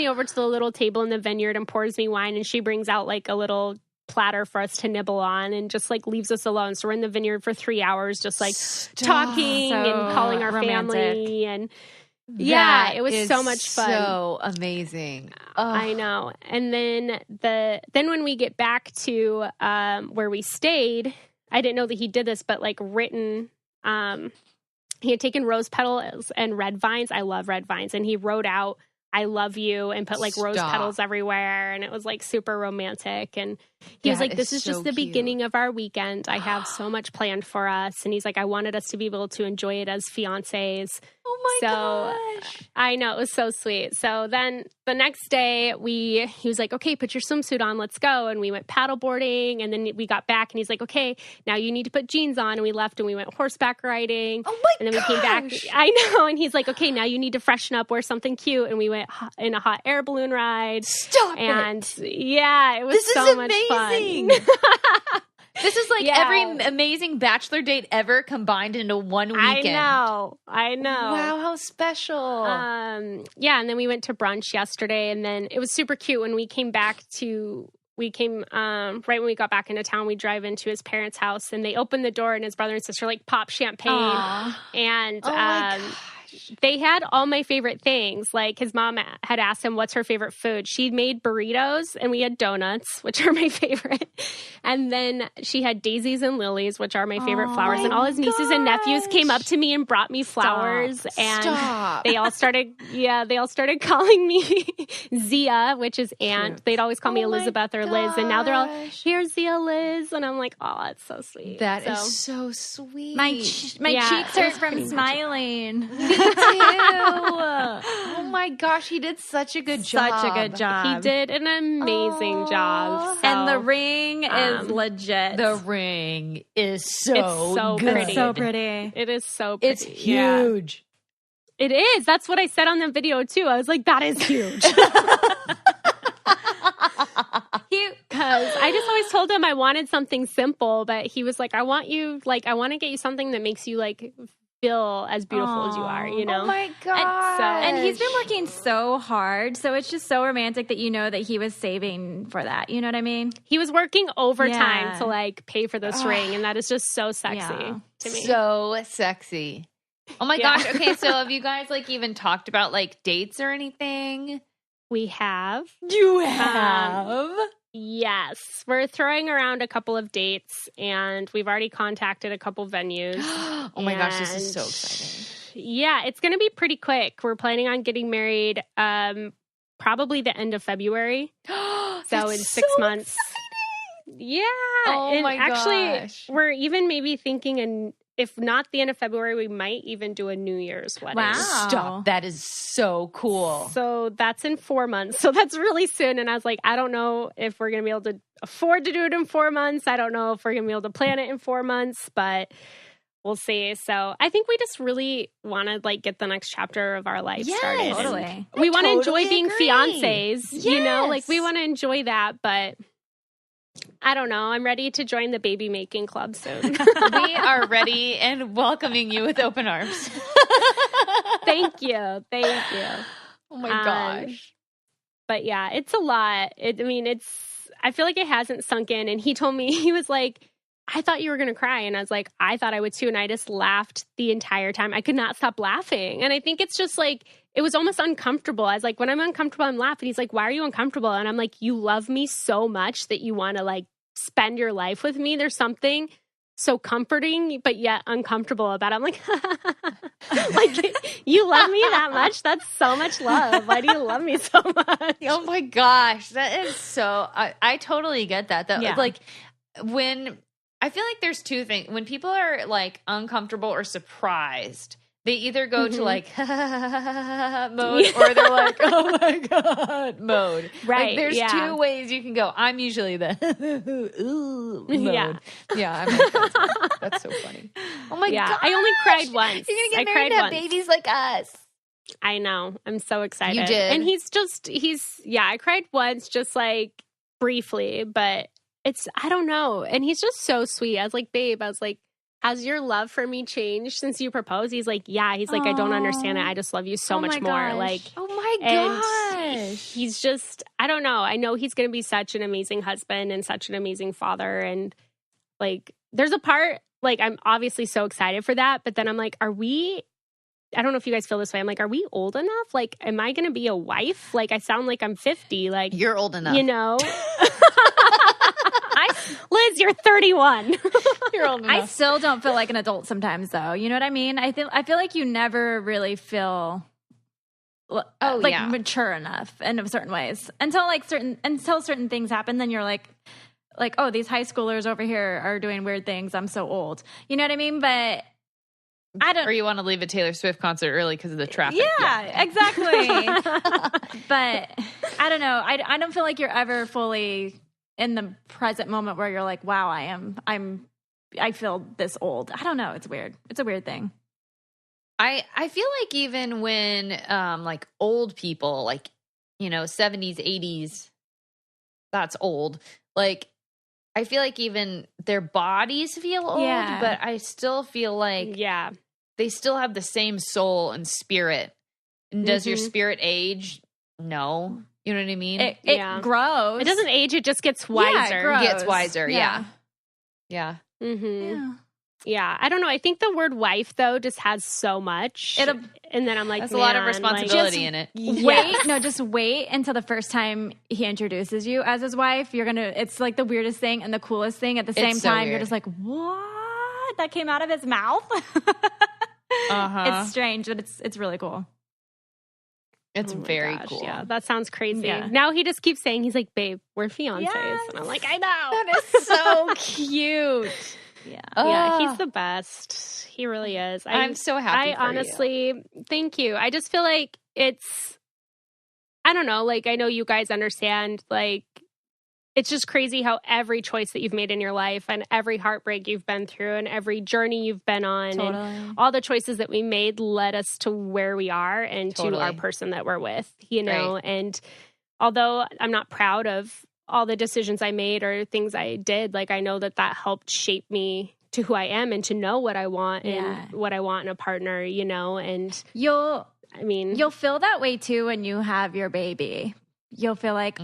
over to the little table in the vineyard and pours me wine. And she brings out like a little platter for us to nibble on and just like leaves us alone. So we're in the vineyard for 3 hours, just like talking and calling our family. And yeah, it was so much fun. So amazing. I know. And then when we get back to where we stayed, I didn't know that he did this, but like written, he had taken rose petals and red vines. I love red vines. And he wrote out, I love you, and put like rose petals everywhere. And it was like super romantic. And he was like, this is just the beginning of our weekend. I have so much planned for us. And he's like, I wanted us to be able to enjoy it as fiancés. Oh my gosh. I know, it was so sweet. So then the next day he was like, okay, put your swimsuit on, let's go. And we went paddleboarding, and then we got back and he's like, okay, now you need to put jeans on. And we left and we went horseback riding. Oh my And then gosh. we came back. I know. And he's like, okay, now you need to freshen up, wear something cute. And we went in a hot air balloon ride. Stop and yeah, it was this so is much amazing. fun. This is like every amazing bachelor date ever combined into one weekend. I know. Wow, how special. Yeah, and then we went to brunch yesterday, and then it was super cute when we came back right when we got back into town, we drive into his parents' house, and they opened the door, and his brother and sister like pop champagne. Aww. And they had all my favorite things. Like his mom had asked him, what's her favorite food? She made burritos, and we had donuts, which are my favorite. And then she had daisies and lilies, which are my favorite flowers. And all his nieces and nephews came up to me and brought me flowers. And they all started calling me Zia, which is aunt. Cute. They'd always call me Elizabeth or Liz. And now they're all, here's Zia, Liz. And I'm like, oh, that's so sweet. That is so sweet. My cheeks hurt from smiling. Me too. Oh my gosh, he did such a good job. Such a good job. He did an amazing job. So, and the ring is legit. The ring is so pretty. It's so pretty. It is so pretty. It's huge. Yeah. It is. That's what I said on the video too. I was like, that is huge. Because I just always told him I wanted something simple, but he was like, I want to get you something that makes you like feel as beautiful as you are, you know? Oh my God. And he's been working so hard, so it's just so romantic that you know that he was saving for that. You know what I mean? He was working overtime to like pay for this ring, and that is just so sexy to me. So sexy. Oh my gosh. Okay, so have you guys like even talked about like dates or anything? We have. You have? Yes. We're throwing around a couple of dates, and we've already contacted a couple venues. Oh my gosh, this is so exciting. Yeah, it's going to be pretty quick. We're planning on getting married probably the end of February. So in 6 months. Exciting. Yeah. Oh and my actually, gosh. we're even maybe thinking if not the end of February, we might even do a New Year's wedding. Wow. Stop. That is so cool. So that's in 4 months. So that's really soon. And I was like, I don't know if we're going to be able to afford to do it in 4 months. I don't know if we're going to be able to plan it in 4 months, but we'll see. So I think we just really want to like get the next chapter of our life started. Totally. We want to totally enjoy being agree. fiancés, you know, like we Yes. want to enjoy that, but I don't know. I'm ready to join the baby making club soon. We are ready and welcoming you with open arms. Thank you. Thank you. Oh my Um, gosh. But yeah, it's a lot. I feel like it hasn't sunk in. And he told me, he was like, I thought you were going to cry. And I was like, I thought I would too. And I just laughed the entire time. I could not stop laughing. And I think it's just like, it was almost uncomfortable. I was like, when I'm uncomfortable, I'm laughing. He's like, why are you uncomfortable? And I'm like, you love me so much that you want to like spend your life with me. There's something so comforting, but yet uncomfortable about it. I'm like, like, you love me that much? That's so much love. Why do you love me so much? Oh my gosh. That is so, I totally get that. Yeah. Like when, I feel like there's two things. When people are like uncomfortable or surprised, they either go to like mode or they're like, oh my God mode. Right. Like there's yeah. two ways you can go. I'm usually the ooh mode. Yeah. Yeah. I'm like, that's so funny. Oh my Yeah. God. I only cried once. You're going to I get married cried and have once. babies like us. I know. I'm so excited. You did. And I cried once, just like briefly, but I don't know. And he's just so sweet. I was like, babe, has your love for me changed since you proposed? He's like, yeah. He's like, I don't understand it. I just love you so much more. gosh. Like, Oh my and gosh. he's just, I don't know. I know he's going to be such an amazing husband and such an amazing father. And like, there's a part, like, I'm obviously so excited for that. But then I'm like, I don't know if you guys feel this way. I'm like, are we old enough? Like, am I going to be a wife? Like, I sound like I'm 50. Like, You're old enough. you know? Liz, you're 31. You're old I enough. still don't feel like an adult sometimes, though. You know what I mean? I feel like you never really feel yeah. mature enough in certain ways until certain things happen. Then you're like, oh, these high schoolers over here are doing weird things. I'm so old. You know what I mean? But I don't. Or you want to leave a Taylor Swift concert early because of the traffic. Yeah, exactly. But I don't know. I don't feel like you're ever fully in the present moment where you're like, wow, I feel this old. I don't know. It's weird. It's a weird thing. I feel like even when like old people, like, you know, 70s, 80s, that's old. Like, I feel like even their bodies feel old, Yeah. but I still feel like Yeah. they still have the same soul and spirit. And does your spirit age? No. You know what I mean? It Yeah. grows. It doesn't age, it just gets Yeah, wiser. it grows. Gets wiser. Yeah. Yeah. Mm-hmm. Yeah. I don't know. I think the word wife, though, just has so much. And then I'm like, That's a lot of man, responsibility in it. Just wait until the first time he introduces you as his wife. It's like the weirdest thing and the coolest thing at the same so time. You're weird. just like, what? That came out of his mouth? It's strange, but it's really cool. It's Oh my very gosh, cool. Yeah, that sounds crazy. Yeah. Now he just keeps saying, he's like, babe, we're fiancés. Yes. And I'm like, I know. That is so cute. Yeah. Yeah, Oh. he's the best. He really is. I'm so happy I for you. honestly, thank you. I just feel like I don't know, like, I know you guys understand, like, it's just crazy how every choice that you've made in your life and every heartbreak you've been through and every journey you've been on and all the choices that we made led us to where we are and to our person that we're with, you know? Right. And although I'm not proud of all the decisions I made or things I did, like, I know that helped shape me to who I am and to know what I want and what I want in a partner, you know? And You'll feel that way too when you have your baby. You'll feel like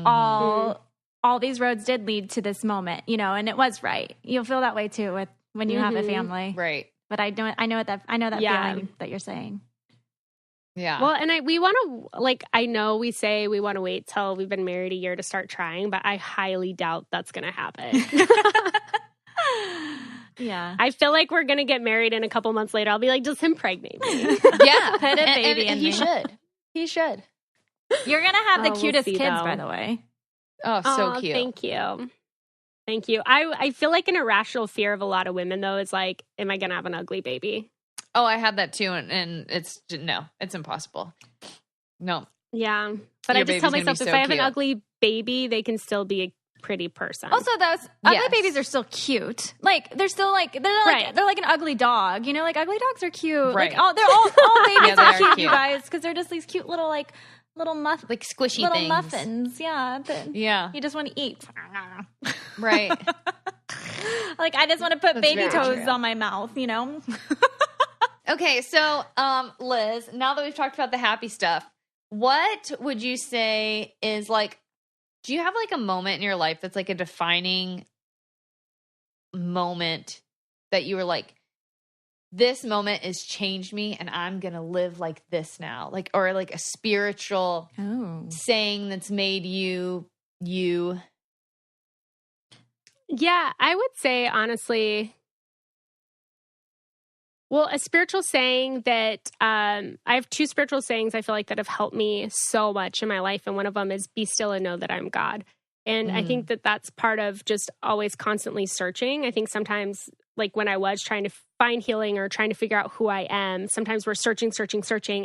all these roads did lead to this moment, you know, and it was right. You'll feel that way too when you have a family. Right. But I know that feeling that you're saying. Yeah. well, and we want to, like, I know we say we want to wait till we've been married a year to start trying, but I highly doubt that's going to happen. Yeah. I feel like we're going to get married and a couple months later, I'll be like, just impregnate me. Yeah. Put a baby in he me. should. He should. You're going to have the Oh, we'll cutest see, kids, though. by the way. Oh, so Aw, cute. Thank you. Thank you. I feel like an irrational fear of a lot of women, though, is like, am I going to have an ugly baby? Oh, I had that too. And it's impossible. No. Yeah. But Your I just tell baby's gonna myself be if so I have cute. an ugly baby, they can still be a pretty person. Also, those ugly Yes. babies are still cute. Like they're still like Right. they're like an ugly dog. You know, like ugly dogs are cute. Right. Like they're all babies Yeah, they are are cute, cute. you guys, because they're just these cute little like Squishy little things. muffins. Yeah. That Yeah. you just want to eat. Right. Like I just want to put That's baby very toes true. on my mouth. You know. Okay, so Liz, now that we've talked about the happy stuff, what would you say is like, do you have like a moment in your life that's like a defining moment that you were like, this moment has changed me and I'm going to live like this now? Like, or like a spiritual saying that's made you. Yeah, I would say, honestly, well, a spiritual saying that I have two spiritual sayings I feel like that have helped me so much in my life. And one of them is be still and know that I'm God. And I think that that's part of just always constantly searching. I think sometimes, like when I was trying to find healing or trying to figure out who I am, sometimes we're searching.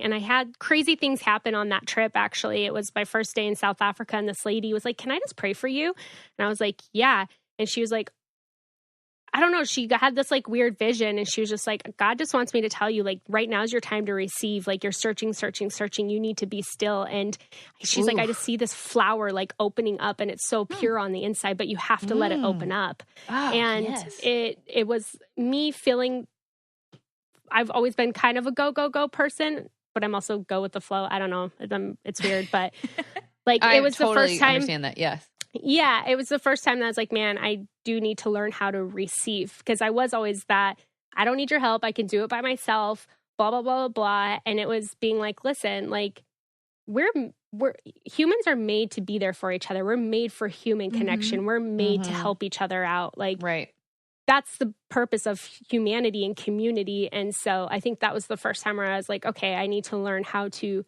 And I had crazy things happen on that trip, actually. It was my first day in South Africa, and this lady was like, can I just pray for you? And I was like, yeah. And she was like, I don't know. She had this like weird vision, and she was just like, God just wants me to tell you, like, right now is your time to receive. Like, you're searching. You need to be still. And she's like, I just see this flower like opening up, and it's so pure on the inside, but you have to let it open up. And it was me feeling, I've always been kind of a go person, but I'm also go with the flow. I don't know. It's weird, but like it was totally the first time. Understand that. Yes. Yeah, it was the first time that I was like, man, I do need to learn how to receive, because I was always that, I don't need your help. I can do it by myself, blah, blah, blah, blah, blah. And it was being like, listen, like we're humans are made to be there for each other. We're made for human connection. We're made to help each other out. Like, right. That's the purpose of humanity and community. And so I think that was the first time where I was like, okay, I need to learn how to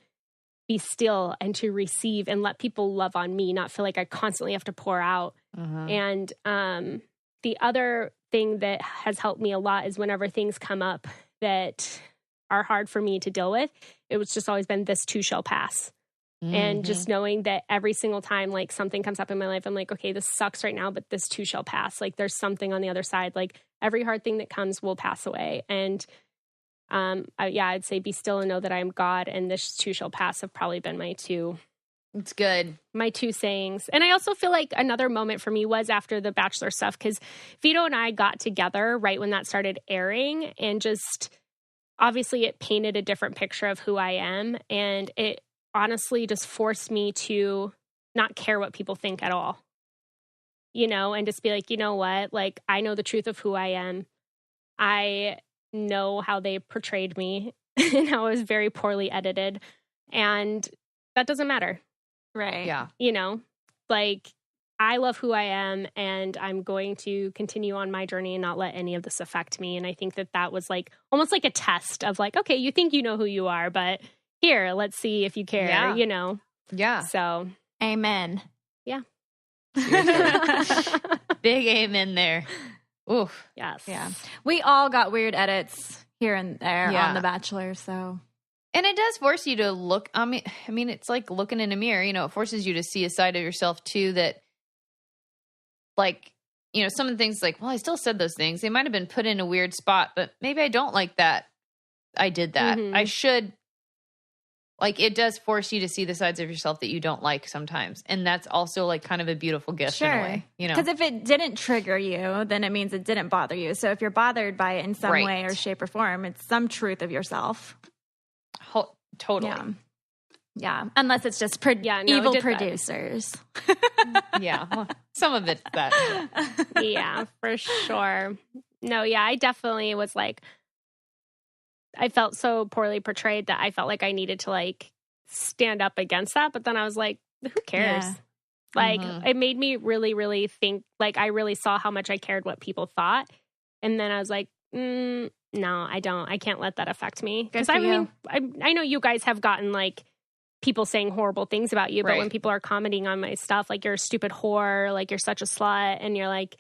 be still and to receive and let people love on me, not feel like I constantly have to pour out. And the other thing that has helped me a lot is whenever things come up that are hard for me to deal with, it was just always been, this too shall pass. And just knowing that every single time like something comes up in my life, I'm like, okay, this sucks right now, but this too shall pass. Like there's something on the other side. Like every hard thing that comes will pass away. And I'd say be still and know that I am God, and this too shall pass have probably been my two. It's good. My two sayings. And I also feel like another moment for me was after the Bachelor stuff, because Vito and I got together right when that started airing, and just obviously it painted a different picture of who I am. And it honestly just forced me to not care what people think at all, you know, and just be like, you know what, like I know the truth of who I am. I know how they portrayed me and how it was very poorly edited, and that doesn't matter. Right. Yeah. You know, like I love who I am, and I'm going to continue on my journey and not let any of this affect me. And I think that was like almost like a test of like, okay, you think you know who you are, but here, let's see if you care, you know? Yeah. So amen. Yeah. Big amen there. Oof. Yes. Yeah. We all got weird edits here and there Yeah. on The Bachelor, so. And it does force you to look. I mean, it's like looking in a mirror. You know, it forces you to see a side of yourself too that, like, you know, some of the things like, well, I still said those things. They might have been put in a weird spot, but maybe I don't like that. I did that. I should. Like, it does force you to see the sides of yourself that you don't like sometimes. And that's also like kind of a beautiful gift in a way, you know? Because if it didn't trigger you, then it means it didn't bother you. So if you're bothered by it in some Right. way or shape or form, it's some truth of yourself. Totally. Yeah. Yeah. Unless it's just evil producers. Yeah. Well, some of it's that. Yeah, for sure. No, yeah, I definitely was like, I felt so poorly portrayed that I felt like I needed to like stand up against that. But then I was like, who cares? Yeah. Like it made me really, really think, like I really saw how much I cared what people thought. And then I was like, no, I don't. I can't let that affect me. Because I mean, I know you guys have gotten like people saying horrible things about you. But Right. when people are commenting on my stuff, like, you're a stupid whore, like, you're such a slut, and you're like,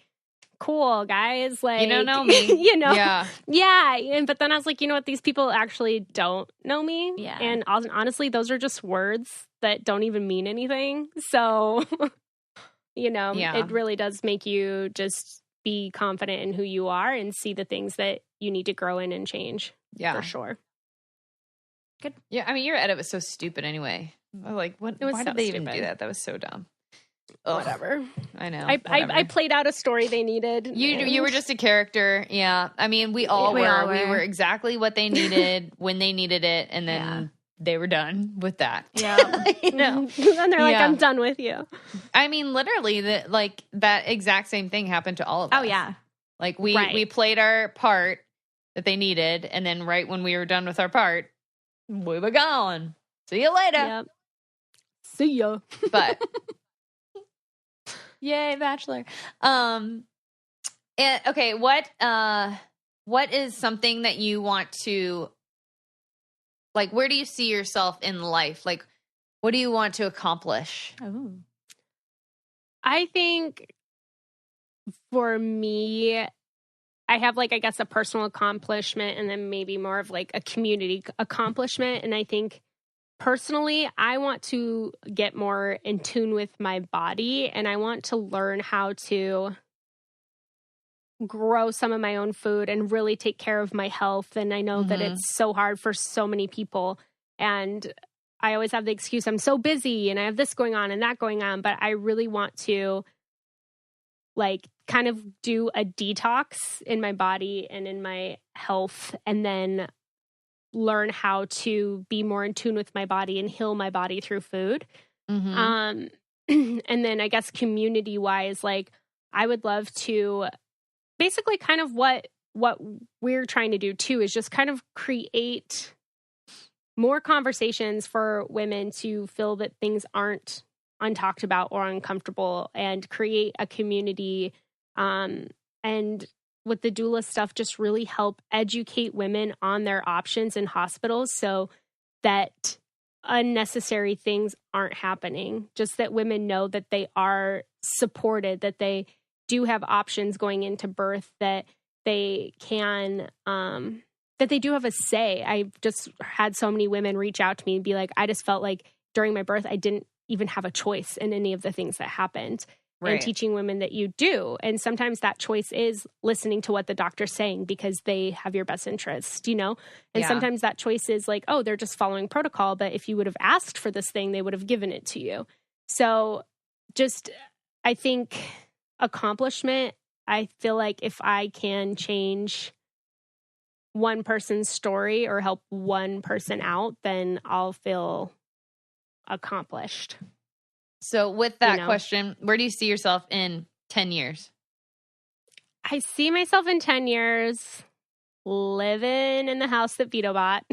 cool, guys. Like, You don't know me. you know? Yeah. Yeah. And, but then I was like, you know what? These people actually don't know me. Yeah. And honestly, those are just words that don't even mean anything. So, you know, Yeah. it really does make you just be confident in who you are and see the things that you need to grow in and change. Yeah. For sure. Yeah. I mean, your edit was so stupid anyway. I was like, what? It was Why so did they even stupid. do that? That was so dumb. Ugh. Whatever. I know. I played out a story they needed. You were just a character. Yeah. I mean, we all were. We were exactly what they needed when they needed it. And then they were done with that. Yeah. You know? And they're like, Yeah. I'm done with you. I mean, literally, that exact same thing happened to all of us. Oh, yeah. Like, we played our part that they needed. And then right when we were done with our part, we were gone. See you later. Yep. See ya. But yay, Bachelor. And okay, what is something that you want to, like, where do you see yourself in life? Like, what do you want to accomplish? Oh. I think for me, I have, like, I guess, a personal accomplishment and then maybe more of like a community accomplishment. And I think personally, I want to get more in tune with my body, and I want to learn how to grow some of my own food and really take care of my health. And I know that it's so hard for so many people. And I always have the excuse, I'm so busy and I have this going on and that going on. But I really want to, like, kind of do a detox in my body and in my health, and then learn how to be more in tune with my body and heal my body through food. And then I guess community wise, like, I would love to basically kind of what we're trying to do too is just kind of create more conversations for women to feel that things aren't untalked about or uncomfortable, and create a community. And with the doula stuff, just really help educate women on their options in hospitals so that unnecessary things aren't happening. Just that women know that they are supported, that they do have options going into birth, that they can, that they do have a say. I just had so many women reach out to me and be like, I just felt like during my birth, I didn't even have a choice in any of the things that happened. Right. And teaching women that you do. And sometimes that choice is listening to what the doctor's saying because they have your best interest, you know? And sometimes that choice is like, oh, they're just following protocol. But if you would have asked for this thing, they would have given it to you. So just, I think accomplishment, I feel like if I can change one person's story or help one person out, then I'll feel accomplished. So with that question, where do you see yourself in 10 years? I see myself in 10 years living in the house that Vito bought.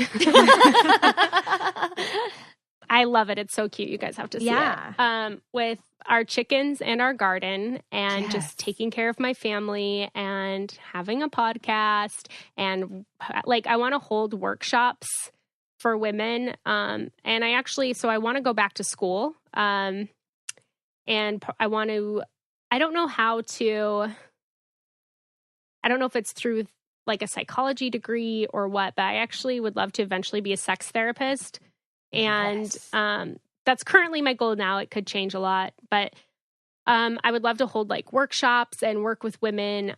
I love it. It's so cute. You guys have to see it. With our chickens and our garden, and just taking care of my family and having a podcast. And like, I want to hold workshops for women. And I actually, so I want to go back to school. And I want to, I don't know if it's through like a psychology degree or what, but I actually would love to eventually be a sex therapist. And that's currently my goal now. It could change a lot, but I would love to hold like workshops and work with women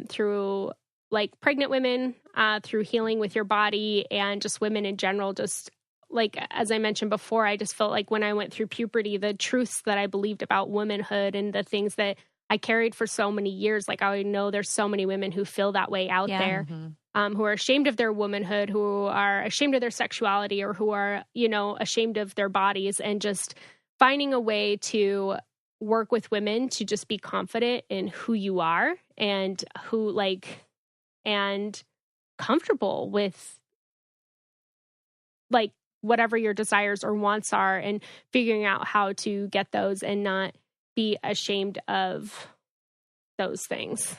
through like pregnant women, through healing with your body, and just women in general. Just like, as I mentioned before, I just felt like when I went through puberty, the truths that I believed about womanhood and the things that I carried for so many years, like I know there's so many women who feel that way out there, who are ashamed of their womanhood, who are ashamed of their sexuality, or who are, you know, ashamed of their bodies, and just finding a way to work with women to just be confident in who you are and who like, and comfortable with like whatever your desires or wants are, and figuring out how to get those and not be ashamed of those things,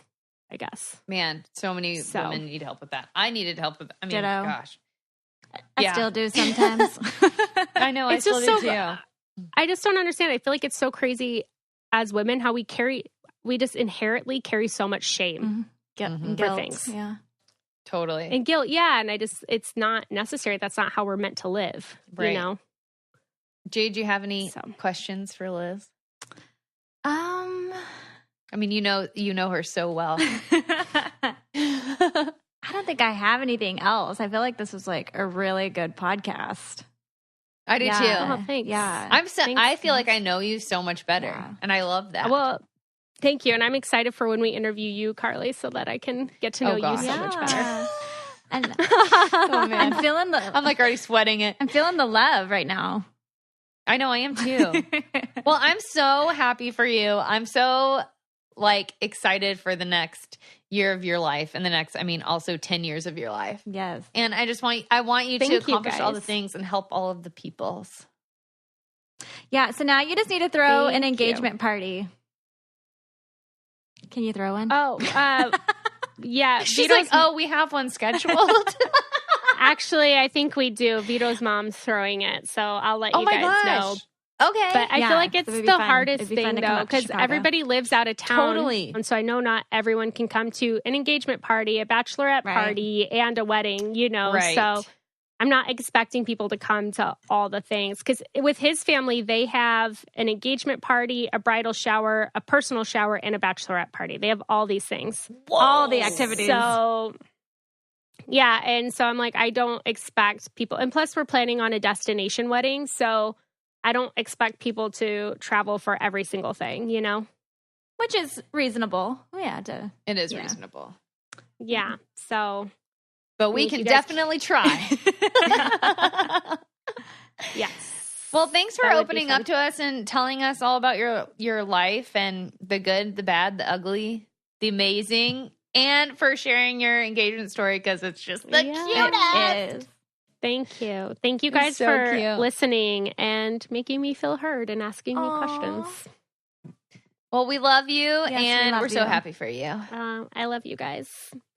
I guess. Man, so many women need help with that. I needed help with that. I mean, gosh. I still do sometimes. I know. I It's still just do so- too. I just don't understand. I feel like it's so crazy as women how we just inherently carry so much shame Guilt. for things. Yeah. Totally. And guilt. Yeah. And it's not necessary. That's not how we're meant to live. Right. You know? Jade, do you have any questions for Liz? I mean, you know her so well. I don't think I have anything else. I feel like this was like a really good podcast. I do too. Oh, thanks. Yeah. I feel like I know you so much better, and I love that. Well, thank you. And I'm excited for when we interview you, Carly, so that I can get to know you so much better. And oh, man. I'm like already sweating it. I'm feeling the love right now. I know I am too. Well, I'm so happy for you. I'm so excited for the next year of your life and also 10 years of your life. Yes. And I want you to accomplish all the things and help all of the peoples. Yeah. So now you just need to throw an engagement party. Can you throw one? Oh, yeah. She's like, we have one scheduled. Actually, I think we do. Vito's mom's throwing it, so I'll let you guys know. Okay. But I feel like it's the hardest thing, though, because everybody lives out of town. Totally. And so I know not everyone can come to an engagement party, a bachelorette party, and a wedding, Right. So I'm not expecting people to come to all the things. Because with his family, they have an engagement party, a bridal shower, a personal shower, and a bachelorette party. They have all these things. Whoa. All the activities. So... yeah, and so I'm like, I don't expect people, and plus we're planning on a destination wedding, so I don't expect people to travel for every single thing, Which is reasonable. Yeah, it is reasonable. Yeah, so. But we can definitely try. Yes. Well, thanks for opening up to us and telling us all about your life and the good, the bad, the ugly, the amazing. And for sharing your engagement story, because it's just the cutest. It is. Thank you. Thank you guys for listening and making me feel heard and asking me questions. Well, we love you, and we're so happy for you. I love you guys.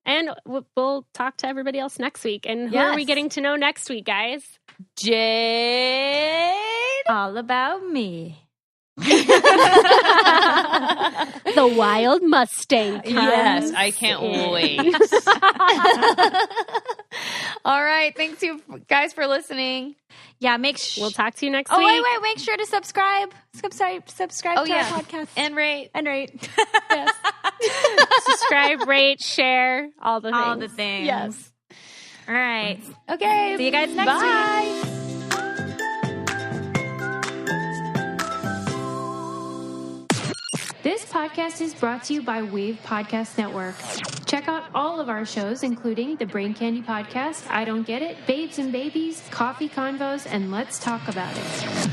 And we'll talk to everybody else next week. And who are we getting to know next week, guys? Jade. All about me. The wild Mustang comes Yes, I can't wait. All right, thanks you guys for listening. Yeah, we'll talk to you next week. Wait, make sure to subscribe to our podcast and rate. Yes. Subscribe, rate, share, all the things. Yes. All right. Okay. See you guys next week. This podcast is brought to you by Wave Podcast Network. Check out all of our shows, including the Brain Candy Podcast, I Don't Get It, Babes and Babies, Coffee Convos, and Let's Talk About It.